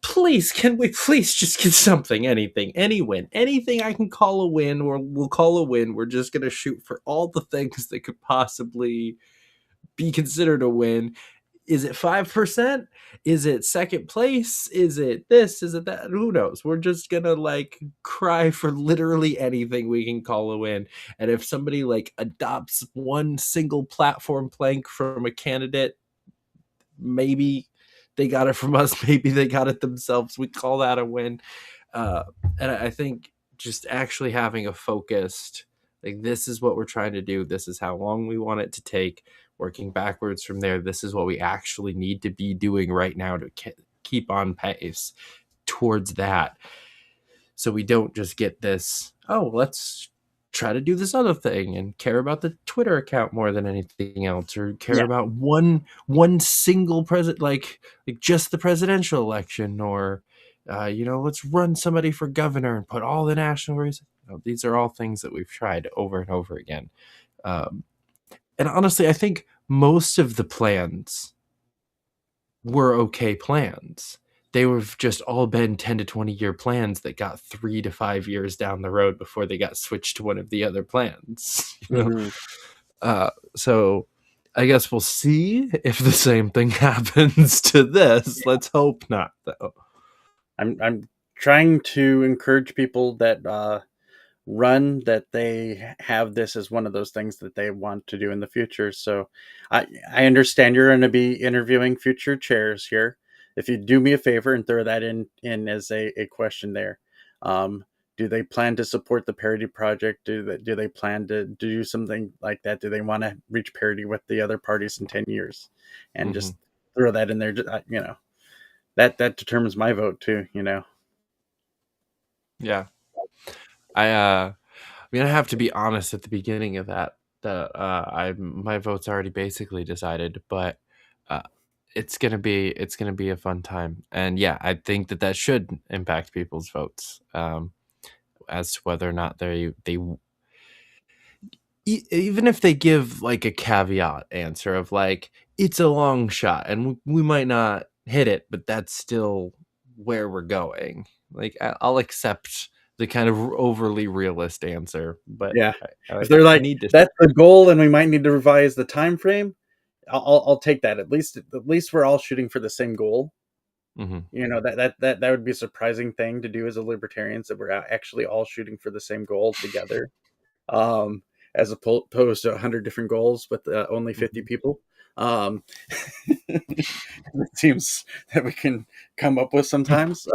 please, can we please just get something, any win, anything I can call a win, or we'll call a win. We're just gonna shoot for all the things that could possibly be considered a win. Is it 5%? Is it second place? Is it this? Is it that? Who knows? We're just gonna like cry for literally anything we can call a win. And if somebody like adopts one single platform plank from a candidate, maybe they got it from us, maybe they got it themselves, we call that a win. And I think just actually having a focused, like, this is what we're trying to do, this is how long we want it to take, working backwards from there, this is what we actually need to be doing right now to keep on pace towards that. So we don't just get this, let's try to do this other thing and care about the Twitter account more than anything else, or care about one single president, like just the presidential election, or let's run somebody for governor and put all the national reasons. These are all things that we've tried over and over again. And honestly, I think most of the plans were okay plans. They have just all been 10 to 20 year plans that got 3 to 5 years down the road before they got switched to one of the other plans. So I guess we'll see if the same thing happens to this. Let's hope not, though. I'm trying to encourage people that run that they have this as one of those things that they want to do in the future. So I understand you're going to be interviewing future chairs here. If you do me a favor and throw that in as a question there, do they plan to support the parity project? Do they plan to do something like that? Do they want to reach parity with the other parties in 10 years? And just throw that in there. That determines my vote too. Yeah. I mean, I have to be honest at the beginning of that my vote's already basically decided, but it's gonna be a fun time, and yeah, I think that should impact people's votes as to whether or not they even if they give like a caveat answer of like it's a long shot and we might not hit it, but that's still where we're going. Like I'll accept the kind of overly realist answer, but yeah, if they're like that's the goal and we might need to revise the time frame, I'll take that. At least we're all shooting for the same goal. That would be a surprising thing to do as a libertarians, that we're actually all shooting for the same goal together, as opposed to 100 different goals with only 50 people. It seems that we can come up with sometimes.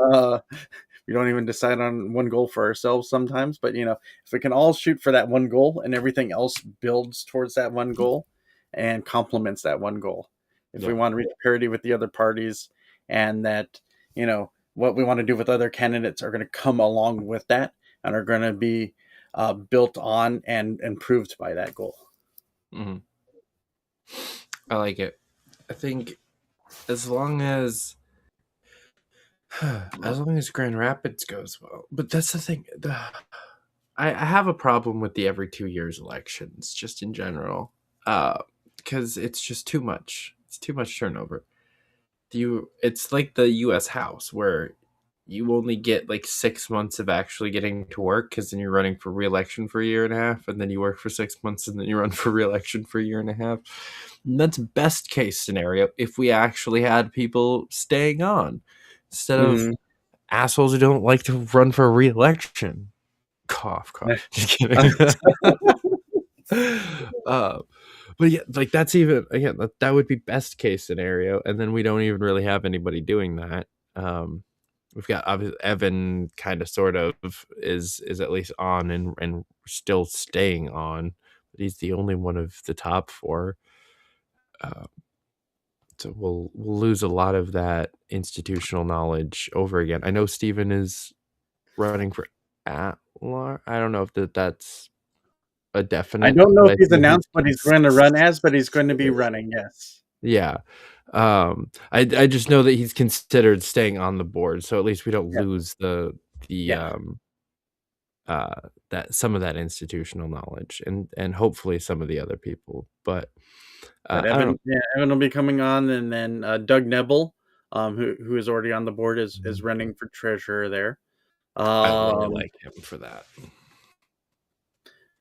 We don't even decide on one goal for ourselves sometimes, but if we can all shoot for that one goal and everything else builds towards that one goal and complements that one goal. If we want to reach parity with the other parties, and that, what we want to do with other candidates are going to come along with that and are going to be built on and improved by that goal. I like it. I think as long as Grand Rapids goes well, but that's the thing. I have a problem with the every 2 years elections, just in general, because it's just too much. It's too much turnover. It's like the U.S. House, where you only get like 6 months of actually getting to work, because then you're running for re-election for a year and a half, and then you work for 6 months, and then you run for re-election for a year and a half. And that's best case scenario if we actually had people staying on instead of assholes who don't like to run for re-election. Cough. Just kidding. But yeah, like that's even again that would be best case scenario, and then we don't even really have anybody doing that. We've got obviously Evan, kind of sort of is at least on and still staying on, but he's the only one of the top 4. So we'll lose a lot of that institutional knowledge over again. I know Steven is running for at-large. I don't know if that's a definite. I don't know if he's announced what he's going to run as, but he's going to be running. Yes. Yeah. I just know that he's considered staying on the board, so at least we don't lose the that some of that institutional knowledge and hopefully some of the other people. But Evan will be coming on, and then Doug Nebel, who is already on the board, is running for treasurer there. I really like him for that.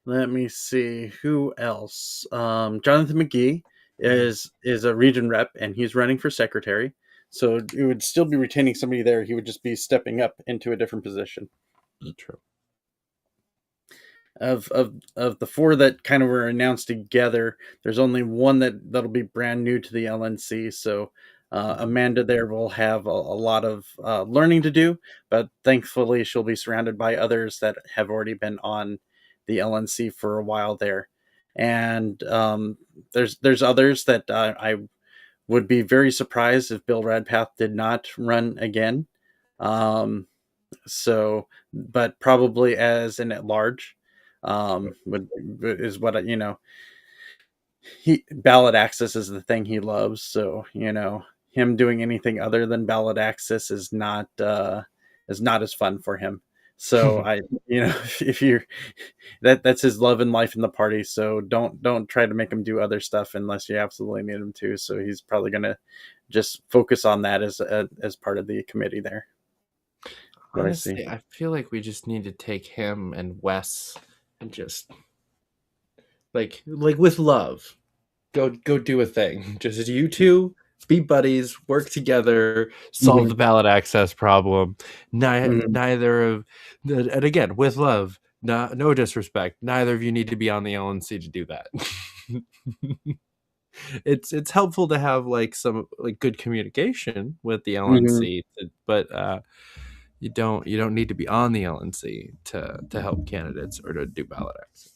Let me see who else. Jonathan McGee is a region rep, and he's running for secretary. So it would still be retaining somebody there. He would just be stepping up into a different position. True. Of the 4 that kind of were announced together, there's only one that'll be brand new to the LNC. So Amanda there will have a lot of learning to do, but thankfully she'll be surrounded by others that have already been on the LNC for a while there. And there's others that I would be very surprised if Bill Radpath did not run again. But probably as an at-large is what ballot access is the thing he loves. So him doing anything other than ballot access is not as fun for him. So I, if you that's his love and life in the party. So don't try to make him do other stuff unless you absolutely need him to. So he's probably going to just focus on that as part of the committee there. Honestly, I feel like we just need to take him and Wes and just like with love, go do a thing. Just you two be buddies, work together, solve the ballot access problem. Neither of, and again with love, no disrespect. Neither of you need to be on the LNC to do that. It's helpful to have some good communication with the LNC, but you don't need to be on the LNC to help candidates or to do ballot access.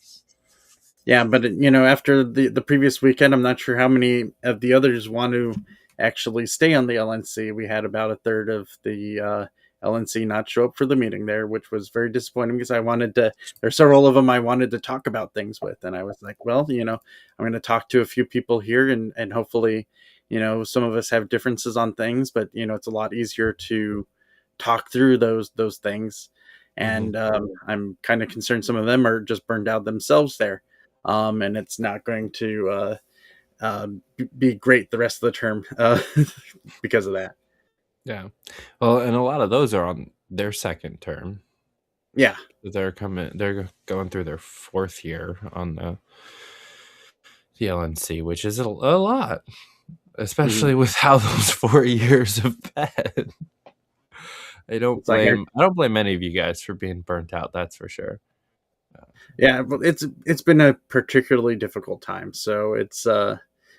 Yeah, but after the previous weekend, I'm not sure how many of the others want to actually stay on the LNC. We had about a third of the LNC not show up for the meeting there, which was very disappointing because there's several of them I wanted to talk about things with. And I was like, well, I'm going to talk to a few people here and hopefully, some of us have differences on things, but it's a lot easier to talk through those things. And I'm kind of concerned some of them are just burned out themselves there. And it's not going to be great the rest of the term because of that. Yeah. Well, and a lot of those are on their second term. Yeah. They're going through their fourth year on the LNC, which is a lot, especially with how those 4 years have been. I don't blame any of you guys for being burnt out. That's for sure. Yeah, but it's been a particularly difficult time. So it's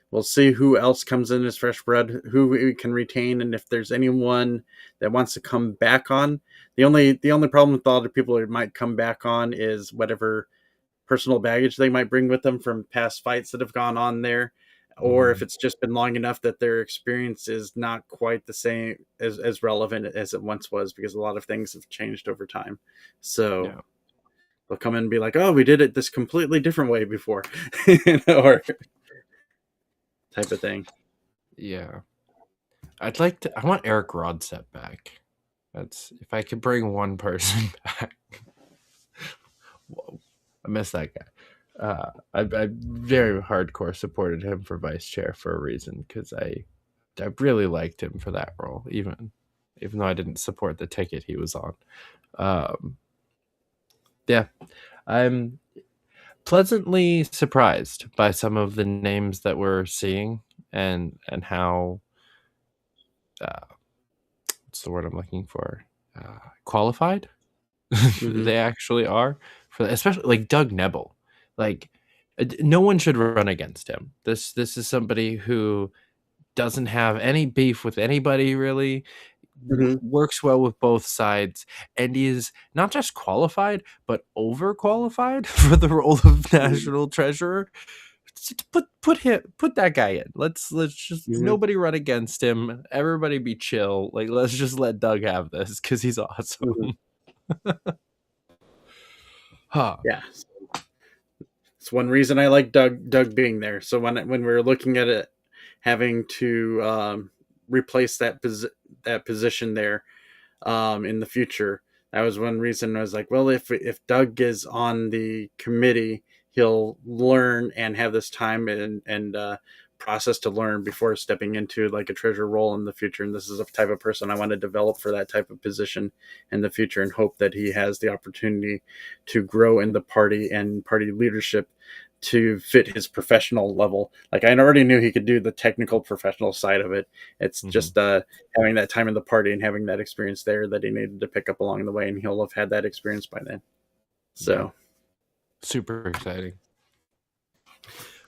we'll see who else comes in as fresh blood, who we can retain, and if there's anyone that wants to come back on. The only problem with a lot of people who might come back on is whatever personal baggage they might bring with them from past fights that have gone on there. Or if it's just been long enough that their experience is not quite the same as relevant as it once was, because a lot of things have changed over time. So they'll come in and be like, oh, we did it this completely different way before, or type of thing. Yeah. I want Eric Rodset back. That's if I could bring one person back. Whoa, I miss that guy. I very hardcore supported him for vice chair for a reason, because I really liked him for that role, even though I didn't support the ticket he was on. Yeah, I'm pleasantly surprised by some of the names that we're seeing and how what's the word I'm looking for? Qualified they actually are for, especially like Doug Nebel. No one should run against him. This is somebody who doesn't have any beef with anybody, really. Works well with both sides, and he is not just qualified but overqualified for the role of national treasurer. Put that guy in. Let's just nobody run against him. Everybody be chill. Let's just let Doug have this because he's awesome. Yeah, it's one reason I like Doug being there. So when we were looking at it, having to replace that position there in the future, that was one reason I was like, well, if Doug is on the committee, he'll learn and have this time and process to learn before stepping into like a treasurer role in the future. And this is a type of person I want to develop for that type of position in the future, and hope that he has the opportunity to grow in the party and party leadership to fit his professional level. Like, I already knew he could do the technical professional side of it. It's just having that time in the party and having that experience there that he needed to pick up along the way, and he'll have had that experience by then. So super exciting.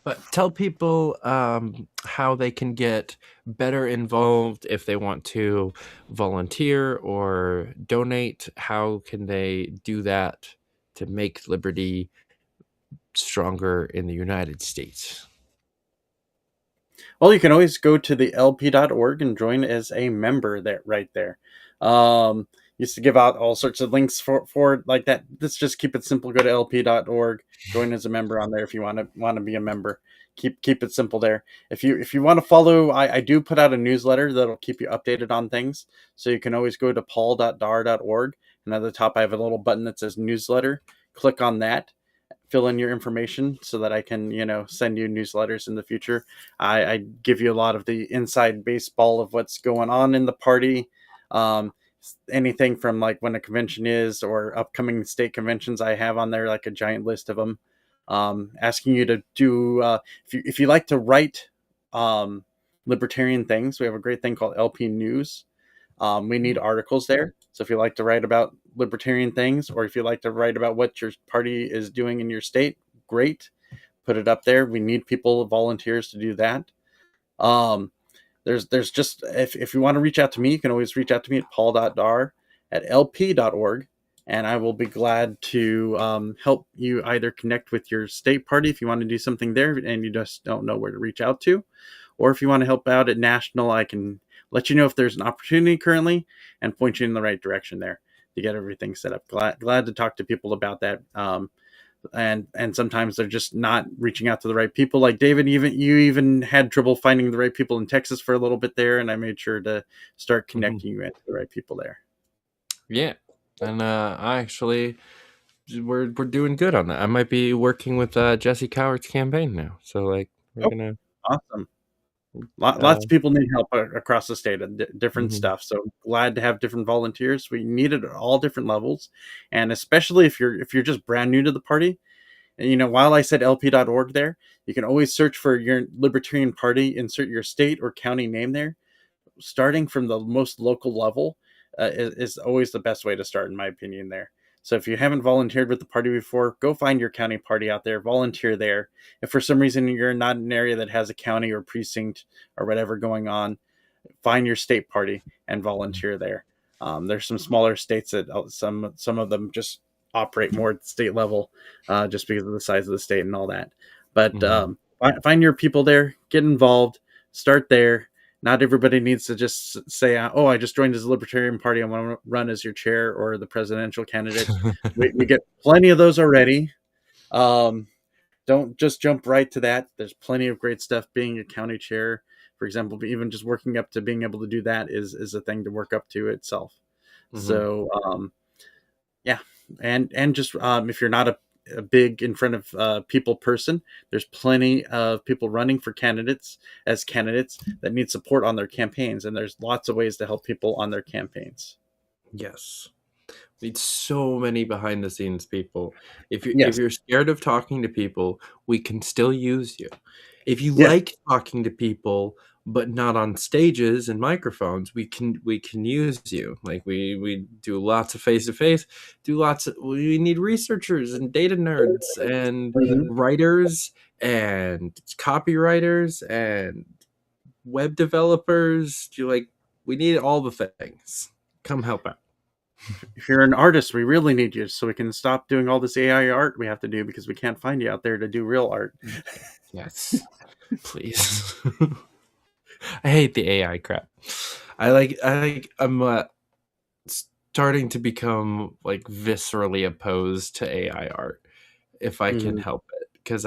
But tell people how they can get better involved if they want to volunteer or donate. How can they do that to make liberty stronger in the United States? Well, you can always go to the lp.org and join as a member right there. Used to give out all sorts of links for like that. Let's just keep it simple. Go to lp.org, join as a member on there if you want to be a member. Keep it simple there. If you want to follow, I do put out a newsletter that'll keep you updated on things. So you can always go to paul.darr.org and at the top I have a little button that says newsletter. Click on that, fill in your information so that I can, send you newsletters in the future. I give you a lot of the inside baseball of what's going on in the party. Anything from like when a convention is or upcoming state conventions, I have on there like a giant list of them. Asking you to do, if you like to write libertarian things, we have a great thing called LP News. We need articles there. So if you like to write about libertarian things, or if you like to write about what your party is doing in your state, great. Put it up there. We need people, volunteers to do that. There's just, if you want to reach out to me, you can always reach out to me at paul.darr@lp.org. And I will be glad to help you either connect with your state party if you want to do something there and you just don't know where to reach out to. Or if you want to help out at national, I can let you know if there's an opportunity currently and point you in the right direction there to get everything set up. Glad to talk to people about that. And sometimes they're just not reaching out to the right people. Like David, you even had trouble finding the right people in Texas for a little bit there, and I made sure to start connecting you into the right people there. Yeah. And I actually, we're doing good on that. I might be working with Jesse Coward's campaign now. So like, we're gonna. Awesome. Lots of people need help across the state of different stuff. So glad to have different volunteers. We need it at all different levels, and especially if you're just brand new to the party. And while I said lp.org there, you can always search for your Libertarian Party, insert your state or county name there. Starting from the most local level is always the best way to start, in my opinion. There. So if you haven't volunteered with the party before, go find your county party out there, volunteer there. If for some reason you're not in an area that has a county or precinct or whatever going on, find your state party and volunteer there. There's some smaller states that some of them just operate more at the state level just because of the size of the state and all that. But find your people there, get involved, start there. Not everybody needs to just say, oh, I just joined as a Libertarian Party. I want to run as your chair or the presidential candidate. we get plenty of those already. Don't just jump right to that. There's plenty of great stuff. Being a county chair, for example, even just working up to being able to do that is a thing to work up to itself. So, yeah. And just if you're not a big in front of people person, there's plenty of people running for candidates that need support on their campaigns, and there's lots of ways to help people on their campaigns. Yes, we need so many behind the scenes people. If you're scared of talking to people, we can still use you. If you like talking to people but not on stages and microphones, we can use you. Like we do lots of face-to-face, we need researchers and data nerds and writers and copywriters and web developers. We need all the things. Come help out. If you're an artist, we really need you so we can stop doing all this AI art we have to do because we can't find you out there to do real art. Yes. Please. I hate the AI crap. I'm starting to become like viscerally opposed to AI art if I can help it, because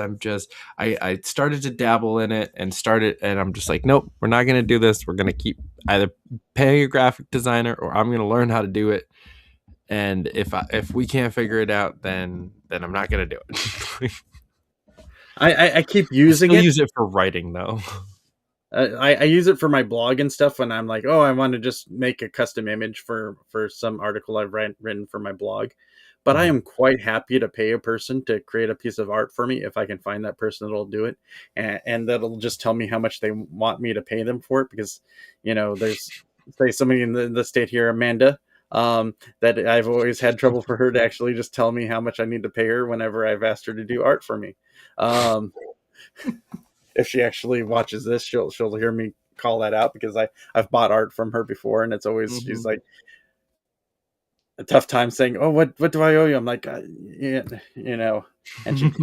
I started to dabble in it and I'm just like, nope, we're not going to do this. We're going to keep either paying a graphic designer or I'm going to learn how to do it. And if we can't figure it out, then I'm not going to do it. I keep using it. Use it for writing though. I use it for my blog and stuff when I'm like, oh, I want to just make a custom image for some article I've written for my blog. But I am quite happy to pay a person to create a piece of art for me if I can find that person that'll do it, and that'll just tell me how much they want me to pay them for it. Because there's say somebody in the state here, Amanda, that I've always had trouble for her to actually just tell me how much I need to pay her whenever I've asked her to do art for me. If she actually watches this, she'll hear me call that out, because I've bought art from her before, and it's always she's like a tough time saying, oh, what do I owe you? I'm like, and she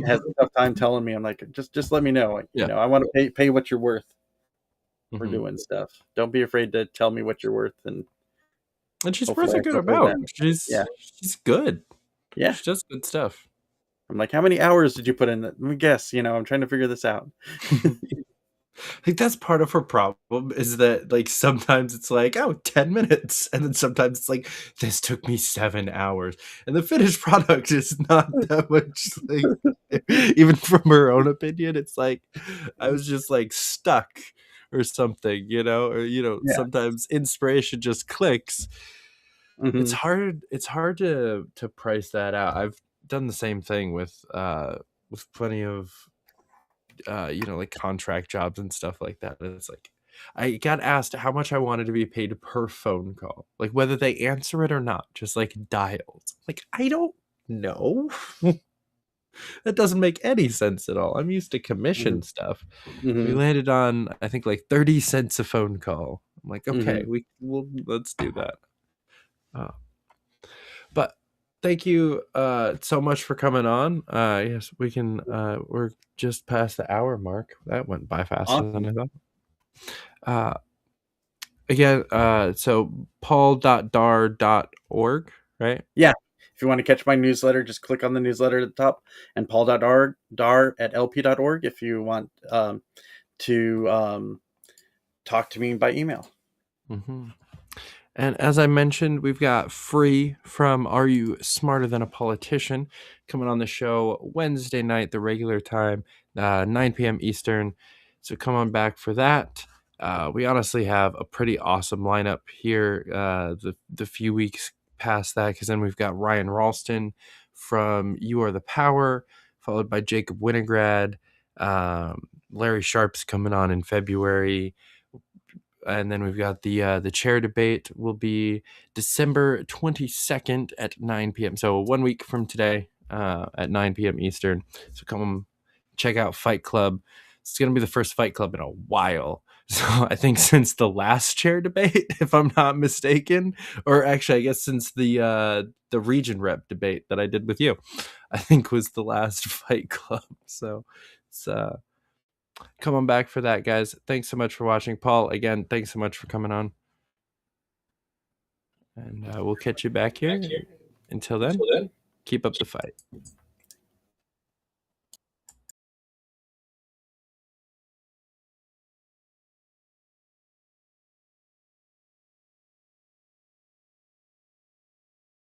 has a tough time telling me. I'm like, just let me know. I want to pay what you're worth for doing stuff. Don't be afraid to tell me what you're worth. And she's worth a good amount. She's good. Yeah, she does good stuff. I'm like, how many hours did you put in? Let me guess. I'm trying to figure this out. Like that's part of her problem is that like sometimes it's like, oh, 10 minutes. And then sometimes it's like, this took me 7 hours. And the finished product is not that much like even from her own opinion, it's like I was just like stuck or something, or Yeah. sometimes inspiration just clicks. It's Mhm. hard to price that out. I've done the same thing with plenty of like contract jobs and stuff like that. And it's like I got asked how much I wanted to be paid per phone call, like whether they answer it or not, just like dials. Like I don't know. That doesn't make any sense at all. I'm used to commission stuff. We Mhm. landed on I think like 30 cents a phone call. I'm like, okay, Mhm. let's do that. But thank you so much for coming on. Yes, we can we're just past the hour mark. That went by faster than I Awesome. thought. Again, so paul.darr.org, right? Yeah. If you want to catch my newsletter, just click on the newsletter at the top, and paul.darr at lp.org if you want to talk to me by email. Mm-hmm. And as I mentioned, we've got Free from Are You Smarter Than a Politician coming on the show Wednesday night, the regular time, 9 p.m. Eastern. So come on back for that. We honestly have a pretty awesome lineup here the few weeks past that, because then we've got Ryan Ralston from You Are the Power, followed by Jacob Winograd. Larry Sharp's coming on in February. And then we've got the chair debate will be December 22nd at 9 p.m. So 1 week from today at 9 p.m. Eastern. So come check out Fight Club. It's going to be the first Fight Club in a while. So I think since the last chair debate, if I'm not mistaken, or actually I guess since the region rep debate that I did with you, I think was the last Fight Club. So it's come on back for that, guys. Thanks so much for watching. Paul, again, thanks so much for coming on. And we'll catch you back here. Until then, keep up the fight.